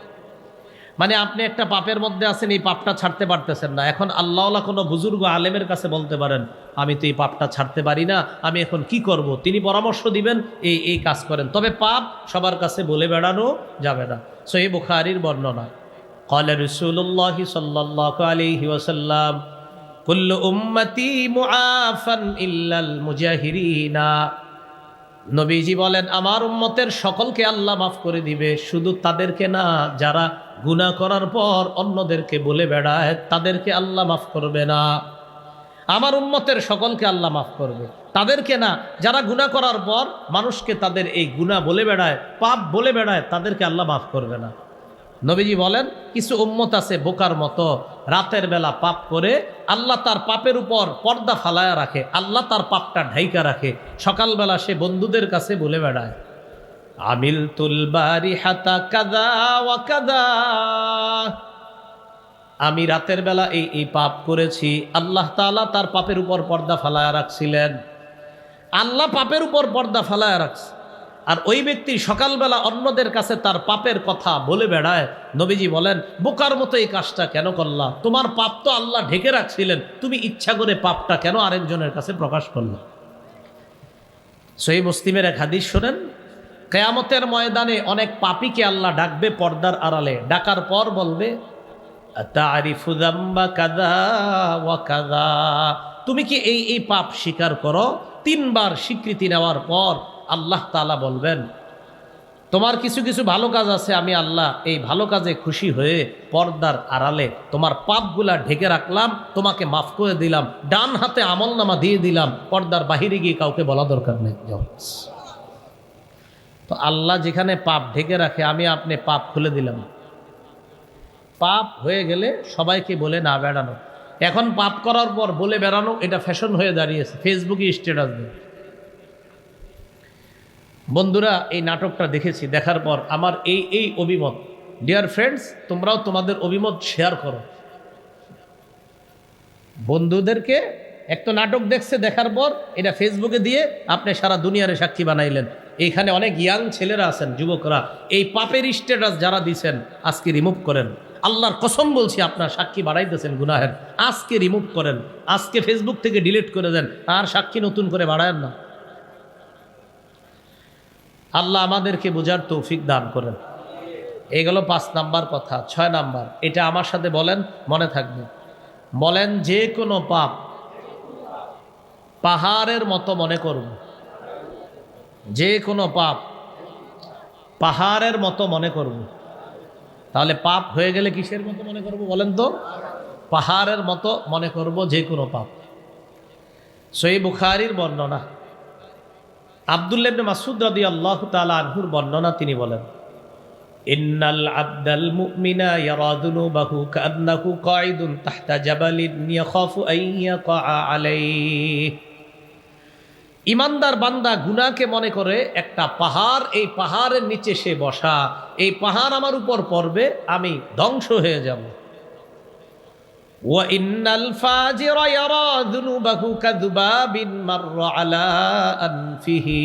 মানে আপনি একটা পাপের মধ্যে আছেন, এই পাপটা ছাড়তে পারতেছেন না, এখন আল্লাহওয়ালা কোনো বুজুর্গ আলেমের কাছে বলতে পারেন আমি তো এই পাপটা ছাড়তে পারি না, আমি এখন কি করব। তিনি পরামর্শ দিবেন এই কাজ করেন। তবে পাপ সবার কাছে বলে বেড়ানো যাবে না। সহিহ বুখারীর বর্ণনা, ক্বালা রাসূলুল্লাহ সাল্লাল্লাহু আলাইহি ওয়াসাল্লাম কুল্লু উম্মতি মুআফান ইল্লাল মুজাহিরিনা। নবীজি বলেন আমার উম্মতের সকলকে আল্লাহ মাফ করে দিবে, শুধু তাদেরকে না যারা গুনাহ করার পর অন্যদেরকে বলে বেড়ায়, তাদেরকে আল্লাহ মাফ করবে না। আমার উম্মতের সকলকে আল্লাহ মাফ করবে, তাদেরকে না যারা গুনাহ করার পর মানুষকে তাদের এই গুনাহ বলে বেড়ায়, পাপ বলে বেড়ায়, তাদেরকে আল্লাহ মাফ করবে না। নবীজি বলেন কিছু উম্মত আছে বোকার মতো, রাতের বেলা পাপ করে আল্লাহ তার পাপের উপর পর্দা ফালায়া রাখে, আল্লাহ তার পাপটা ঢাইকা রাখে, সকালবেলা সে বন্ধুদের কাছে বলে বেড়ায় আমিলতুল বারিহাতা কাযা ওয়া কাযা, আমি রাতের বেলা এই পাপ করেছি। আল্লাহ তাআলা তার পাপের উপর পর্দা ফালায়া রাখছিলেন, আল্লাহ পাপের উপর পর্দা ফালায়া রাখছে, আর ওই ব্যক্তি সকালবেলা অন্যদের কাছে তার পাপের কথা বলে বেড়ায়। নবীজি বলেন বোকার মতো এই কাজটা কেন করলা? তোমার পাপ তো আল্লাহ ঢেকে রাখছিলেন, তুমি ইচ্ছা করে পাপটা কেন আরেকজনের কাছে প্রকাশ করলা? সহিহ মুসলিমের এক হাদিস শোনেন, কিয়ামতের ময়দানে অনেক পাপীকে আল্লাহ ডাকবে পর্দার আড়ালে, ডাকার পর বলবে তারিফু যাম্বা কাযা ওয়া কাযা, তুমি কি এই পাপ স্বীকার করো? 3 বার স্বীকৃতি নেওয়ার পর আল্লাহ তাআলা বলবেন তোমার কিছু কিছু ভালো কাজ আছে, আমি আল্লাহ এই ভালো কাজে খুশি হয়ে পর্দার আড়ালে তোমার পাপগুলা ঢেকে রাখলাম, তোমাকে মাফ করে দিলাম, ডান হাতে আমলনামা দিয়ে দিলাম, পর্দার বাহিরে গিয়ে কাউকে বলা দরকার নেই। তো আল্লাহ যেখানে পাপ ঢেকে রাখে, আমি আপনি পাপ খুলে দিলাম। পাপ হয়ে গেলে সবাইকে বলে না বেড়ানো। এখন পাপ করার পর বলে বেড়ানো এটা ফ্যাশন হয়ে দাঁড়িয়েছে, ফেসবুকে স্ট্যাটাস দেয়। বন্ধুরা এই নাটকটা দেখেছি, দেখার পর আমার এই অভিমত। ডিয়ার ফ্রেন্ডস, তোমরাও তোমাদের অভিমত শেয়ার করো। বন্ধুদেরকে একটা নাটক দেখছে, দেখার পর এটা ফেসবুকে দিয়ে আপনি সারা দুনিয়ারে সাক্ষী বানাইলেন। এইখানে অনেক ইয়াং ছেলেরা আছেন, যুবকরা, এই পাপের স্ট্যাটাস যারা দিছেন আজকে রিমুভ করেন। আল্লাহর কসম বলছি, আপনার সাক্ষী বাড়াইতেছেন গুনাহের, আজকে রিমুভ করেন, আজকে ফেসবুক থেকে ডিলিট করে দেন, আর সাক্ষী নতুন করে বাড়ায়েন না। আল্লাহ আমাদেরকে বোঝার তৌফিক দান করেন। এগুলো 5 নাম্বার কথা। 6 নাম্বার, এটা আমার সাথে বলেন, মনে থাকবে। বলেন যে কোনো পাপ পাহাড়ের মতো মনে করব। যে কোনো পাপ পাহাড়ের মতো মনে করব। তাহলে পাপ হয়ে গেলে কিসের মতো মনে করব বলেন তো? পাহাড়ের মতো মনে করব যে কোনো পাপ। সহিহ বুখারীর বর্ণনা, আব্দুল্লাহ ইবনে মাসউদ রাদিয়াল্লাহু তাআলা আনহুর বর্ণনা, তিনি বলেন ইন্নাল আবদাল মুমিনা ইয়ারা যুনুবাহু কাআন্নাহু কাঈদুন তাহতা জাবালিন ইয়াখাফু আন ইয়াকা আলাইহি। ইমানদার বান্দা গুনাহকে মনে করে একটা পাহাড়, এই পাহাড়ের নিচে সে বসা, এই পাহাড় আমার উপর পড়বে, আমি ধ্বংস হয়ে যাব। ওয়া ইন্নাল ফাজিরা ইয়ারা যুনুবাহু কাযুবাবিন মাররা আলা আনফিহি।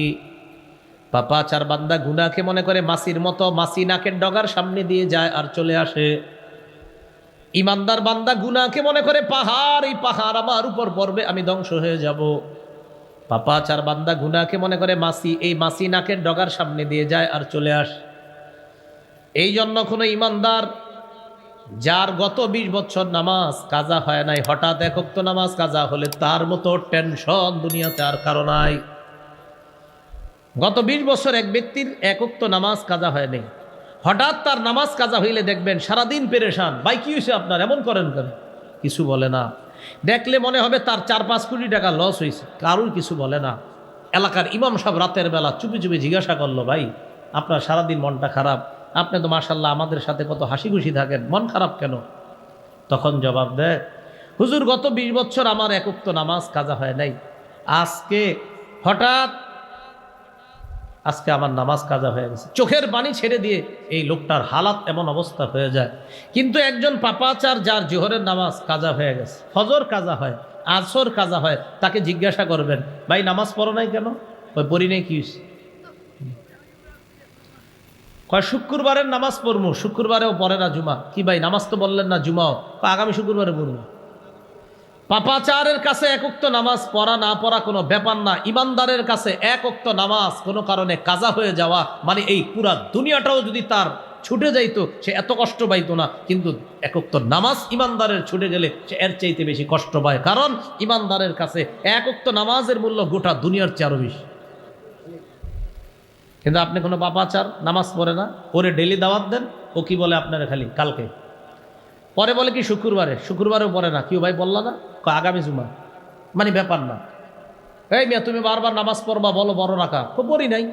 পাপাচার বান্দা গুনাহকে মনে করে মাছির মতো, মাছি নাকের ডগার সামনে দিয়ে যায় আর চলে আসে। ইমানদার বান্দা গুনাহকে মনে করে পাহাড়, এই পাহাড় আমার উপর পড়বে, আমি ধ্বংস হয়ে যাব। পাপাচার বান্দা গুনাহকে মনে করে মাছি, এই মাছি নাকের ডগার সামনে দিয়ে যায় আর চলে আসে। এই জন্য কোনো ইমানদার যার গত 20 বছর নামাজ কাজা হয় নাই, হঠাৎ 1 ওয়াক্ত নামাজ কাজা হলে তার মতো টেনশন দুনিয়াতে আর কারো নাই। গত 20 বছর এক ব্যক্তির 1 ওয়াক্ত নামাজ কাজা হয় নাই, হঠাৎ তার নামাজ কাজা হইলে দেখবেন সারাদিন পেরেশান। ভাই কি হয়েছে আপনার, এমন করেন কেন? কিছু বলে না। দেখলে মনে হবে তার 4-5 কোটি টাকা লস হয়েছে, কারোর কিছু বলে না। এলাকার ইমাম সাহেব রাতের বেলা চুপি চুপি জিজ্ঞাসা করলো, ভাই আপনার সারাদিন মনটা খারাপ, আপনি তো মাশাল্লাহ আমাদের সাথে কত হাসি খুশি থাকেন, মন খারাপ কেন? তখন জবাব দেয়, হুজুর গত 20 বছর আমার এক ওয়াক্ত নামাজ কাজা হয় নাই, আজকে হঠাৎ আমার নামাজ কাজা হয়ে গেছে। চোখের পানি ছেড়ে দিয়ে এই লোকটার হালাত এমন অবস্থা হয়ে যায়। কিন্তু একজন পাপাচার যার জোহরের নামাজ কাজা হয়ে গেছে, ফজর কাজা হয়, আসর কাজা হয়, তাকে জিজ্ঞাসা করবেন, ভাই নামাজ পড়ো নাই কেন? ওই পড়ি নাই, কি হয়েছে? কয় শুক্রবারের নামাজ পড়বো, শুক্রবারেও পড়ে না জুমা। কি ভাই নামাজ তো বললেন না জুমাও? আগামী শুক্রবারে পড়বো। পাপাচারের কাছে এক ওয়াক্ত নামাজ পড়া না পড়া কোনো ব্যাপার না, ইমানদারের কাছে এক ওয়াক্ত নামাজ কোনো কারণে কাজা হয়ে যাওয়া মানে এই পুরা দুনিয়াটাও যদি তার ছুটে যাইতো সে এত কষ্ট পাইতো না, কিন্তু এক ওয়াক্ত নামাজ ইমানদারের ছুটে গেলে সে এর চাইতে বেশি কষ্ট পায়, কারণ ইমানদারের কাছে এক ওয়াক্ত নামাজের মূল্য গোটা দুনিয়ার চেয়ে আরো বেশি। কিন্তু আপনি কোনো পাপাচার নামাজ পড়ে না, ওরে ডেলি দাওয়াত দেন, ও কি বলে আপনারা খালি কালকে পরে বলে কি শুক্রবারেও পড়ে না। কেউ ভাই বললা না? আগামী জুমা, মানে ব্যাপার না। এই মিয়া তুমি বারবার নামাজ পড়বা, বলো বড় রাখা, পড়ি নাই।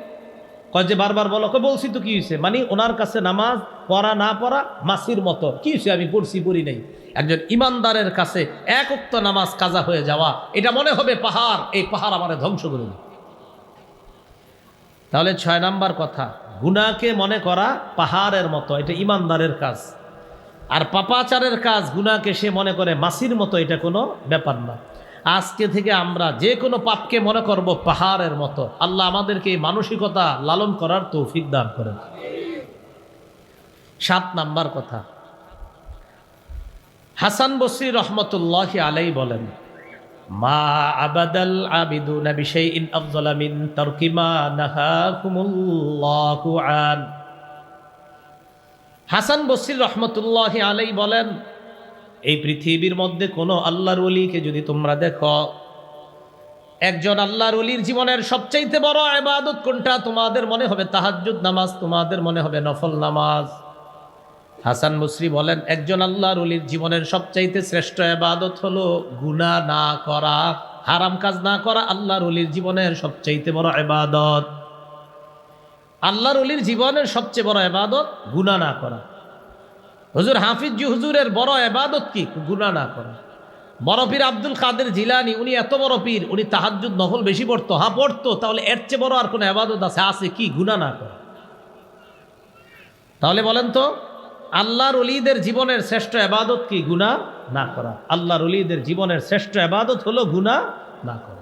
কয় যে বারবার বলো, বলছি তো কি হয়েছে, মানে ওনার কাছে নামাজ পড়া না পড়া মাসির মতো, কি হয়েছে আমি পড়ি নাই। একজন ইমানদারের কাছে এক ওয়াক্ত নামাজ কাজা হয়ে যাওয়া এটা মনে হবে পাহাড়, এই পাহাড় আমারে ধ্বংস করে দেবে। তাহলে 6 নাম্বার কথা, গুনাহকে মনে করা পাহাড়ের মতো, এটা ইমানদারের কাজ। আর পাপাচারের কাজ, গুনাহকে সে মনে করে মাসির মতো, এটা কোনো ব্যাপার না। আজকে থেকে আমরা যে কোনো পাপকে মনে করব পাহাড়ের মতো। আল্লাহ আমাদেরকে এই মানসিকতা লালন করার তৌফিক দান করেন। 7 নাম্বার কথা, হাসান বসরি রহমতুল্লাহি আলাইহি বলেন, মা আবাদাল আবিদুনা বিশাইইন আফযালা মিন তারকি মা নাহাকুমুল্লাহু আন। হাসান বসরি রহমতুল্লাহি আলাইহি বলেন, এই পৃথিবীর মধ্যে কোনো আল্লাহর ওলিকে যদি তোমরা দেখো, একজন আল্লাহর ওলির জীবনের সবচাইতে বড় ইবাদত কোনটা? তোমাদের মনে হবে তাহাজ্জুদ নামাজ, তোমাদের মনে হবে নফল নামাজ। হাসান বসরি বলেন, একজন আল্লাহর ওলির জীবনের সবচাইতে শ্রেষ্ঠ ইবাদত হলো গুনাহ না করা, হারাম কাজ না করা। আল্লাহর ওলির জীবনের সবচাইতে বড় ইবাদত। আল্লাহর ওলির জীবনের সবচেয়ে বড় ইবাদত গুনাহ না করা। হুজুর হাফিজ হুজুরের বড় ইবাদত কি? গুনাহ না করা। বড় পীর আব্দুল কাদের জিলানী, উনি এত বড় পীর, উনি তাহাজ্জুদ নফল বেশি পড়তো। হ্যাঁ পড়তো, তাহলে এর চেয়ে বড় আর কোনো ইবাদত আছে কি? গুনাহ না করা। তাহলে বলেন তো, আল্লাহর ওলিদের জীবনের শ্রেষ্ঠ ইবাদত কি? গুনাহ না করা। আল্লাহর ওলিদের জীবনের শ্রেষ্ঠ ইবাদত হলো গুনাহ না করা।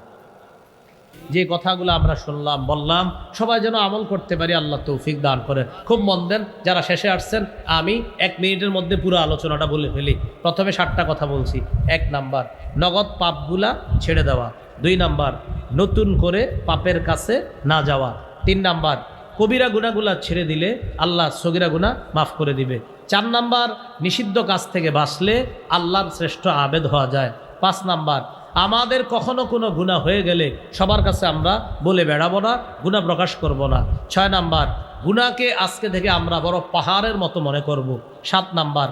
যে কথাগুলো আমরা শুনলাম বললাম, সবাই যেন আমল করতে পারি, আল্লাহ তৌফিক দান করেন। খুব মন দেন যারা শেষে আসছেন, আমি 1 মিনিটের মধ্যে পুরো আলোচনাটা বলে ফেলি। প্রথমে 7টা কথা বলছি। 1 নাম্বার, নগদ পাপগুলা ছেড়ে দেওয়া। 2 নাম্বার, নতুন করে পাপের কাছে না যাওয়া। 3 নাম্বার, কবিরা গুনাহগুলা ছেড়ে দিলে আল্লাহ সগীরা গুনাহ মাফ করে দিবে। 4 নাম্বার, নিষিদ্ধ কাজ থেকে বাঁচলে আল্লাহর শ্রেষ্ঠ আবেদ হওয়া যায়। 5 নাম্বার, আমাদের কখনো কোনো গুনাহ হয়ে গেলে সবার কাছে আমরা বলে বেড়াবো না, গুনাহ প্রকাশ করব না। 6 নাম্বার, গুনাহকে আজকে থেকে আমরা বড় পাহাড়ের মতো মনে করব। 7 নাম্বার,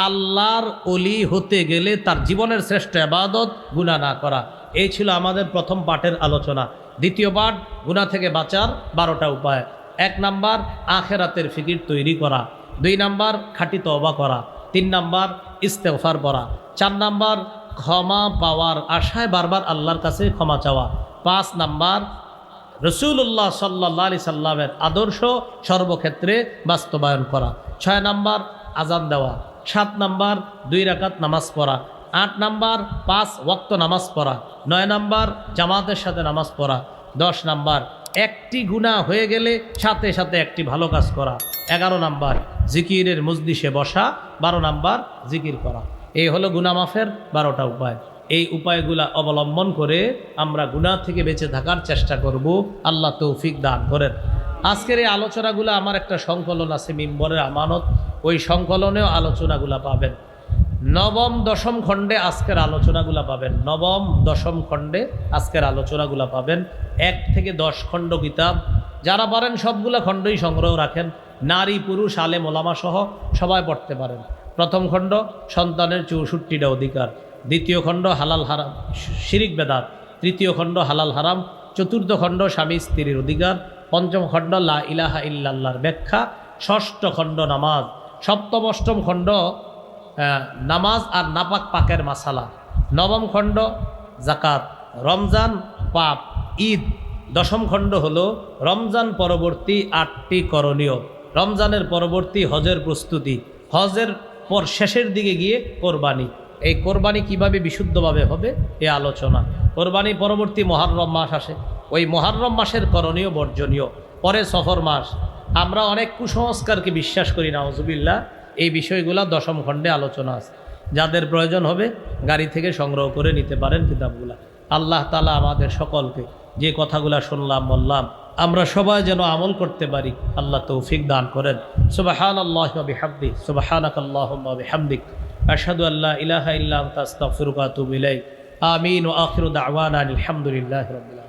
আল্লাহর ওলি হতে গেলে তার জীবনের শ্রেষ্ঠ ইবাদত গুনাহ না করা। এই ছিল আমাদের প্রথম পাঠের আলোচনা। দ্বিতীয় পাঠ, গুনাহ থেকে বাঁচার 12টা উপায়। 1 নাম্বার, আখেরাতের ফিকির তৈরি করা। 2 নাম্বার, খাঁটি তওবা করা। 3 নাম্বার, ইস্তেগফার পড়া। 4 নাম্বার, ক্ষমা পাওয়ার আশায় বারবার আল্লাহর কাছে ক্ষমা চাওয়া। 5 নাম্বার, রাসূলুল্লাহ সাল্লাল্লাহু আলাইহি সাল্লামের আদর্শ সর্বক্ষেত্রে বাস্তবায়ন করা। 6 নাম্বার, আজান দেওয়া। 7 নাম্বার, 2 রাকাত নামাজ পড়া। 8 নাম্বার, 5 ওয়াক্ত নামাজ পড়া। 9 নাম্বার, জামাতের সাথে নামাজ পড়া। 10 নাম্বার, একটি গুনাহ হয়ে গেলে সাথে সাথে একটি ভালো কাজ করা। 11 নাম্বার, জিকিরের মজলিসে বসা। 12 নাম্বার, জিকির করা। এই হলো গুনাহ মাফের 12টা উপায়। এই উপায়গুলা অবলম্বন করে আমরা গুনাহ থেকে বেঁচে থাকার চেষ্টা করব। আল্লাহ তৌফিক দান করেন। আজকের এই আলোচনাগুলো আমার একটা সংকলন আছে, মিম্বরের আমানত, ওই সংকলনেও আলোচনাগুলা পাবেন। 9ম 10ম খণ্ডে আজকের আলোচনাগুলা পাবেন। 9ম 10ম খণ্ডে আজকের আলোচনাগুলা পাবেন। 1 থেকে 10 খণ্ড কিতাব, যারা পারেন সবগুলা খণ্ডই সংগ্রহ রাখেন। নারী পুরুষ আলেম ওলামা সহ সবাই পড়তে পারেন। প্রথম খণ্ড, সন্তানের 64টা অধিকার। দ্বিতীয় খণ্ড হালাল হারাম শিরিক বেদাত, তৃতীয় খণ্ড হালাল হারাম, চতুর্থ খণ্ড স্বামী স্ত্রীর অধিকার, পঞ্চম খণ্ড লা ইলাহা ইল্লাল্লাহর ব্যাখ্যা, ষষ্ঠ খণ্ড নামাজ, সপ্তম অষ্টম খণ্ড নামাজ আর নাপাক পাকের মাসালা, নবম খণ্ড জাকাত, রমজান, পাপ, ঈদ, দশম খণ্ড হলো রমজান পরবর্তী 8টি করণীয়, রমজানের পরবর্তী হজের প্রস্তুতি, হজের পর শেষের দিকে গিয়ে কোরবানি। এই কোরবানি কিভাবে বিশুদ্ধভাবে হবে এ আলোচনা। কোরবানি পরবর্তী মুহররম মাস আসে, ওই মুহররম মাসের করণীয় বর্জনীয়, পরে সফর মাস। আমরা অনেক কুসংস্কারকে বিশ্বাস করি না, নাউযুবিল্লাহ। এই বিষয়গুলো দশম খণ্ডে আলোচনা আছে, যাদের প্রয়োজন হবে গাড়ি থেকে সংগ্রহ করে নিতে পারেন কিতাবগুলা। আল্লাহ তাআলা আমাদের সকলকে যে কথাগুলা শুনলাম বললাম আমরা সবাই যেন আমল করতে পারি, আল্লাহ তৌফিক দান করেন। সুবহানাল্লাহি ওয়া বিহামদিহি, সুবহানাকাল্লাহুম্মা ওয়া বিহামদিক, আশহাদু আল্লা ইলাহা ইল্লা আনতা আস্তাগফিরুকা ওয়া আতুবু ইলাইক। আমিন ওয়া আখিরু দাওয়ানা আলহামদুলিল্লাহি রাব্বিল আলামিন।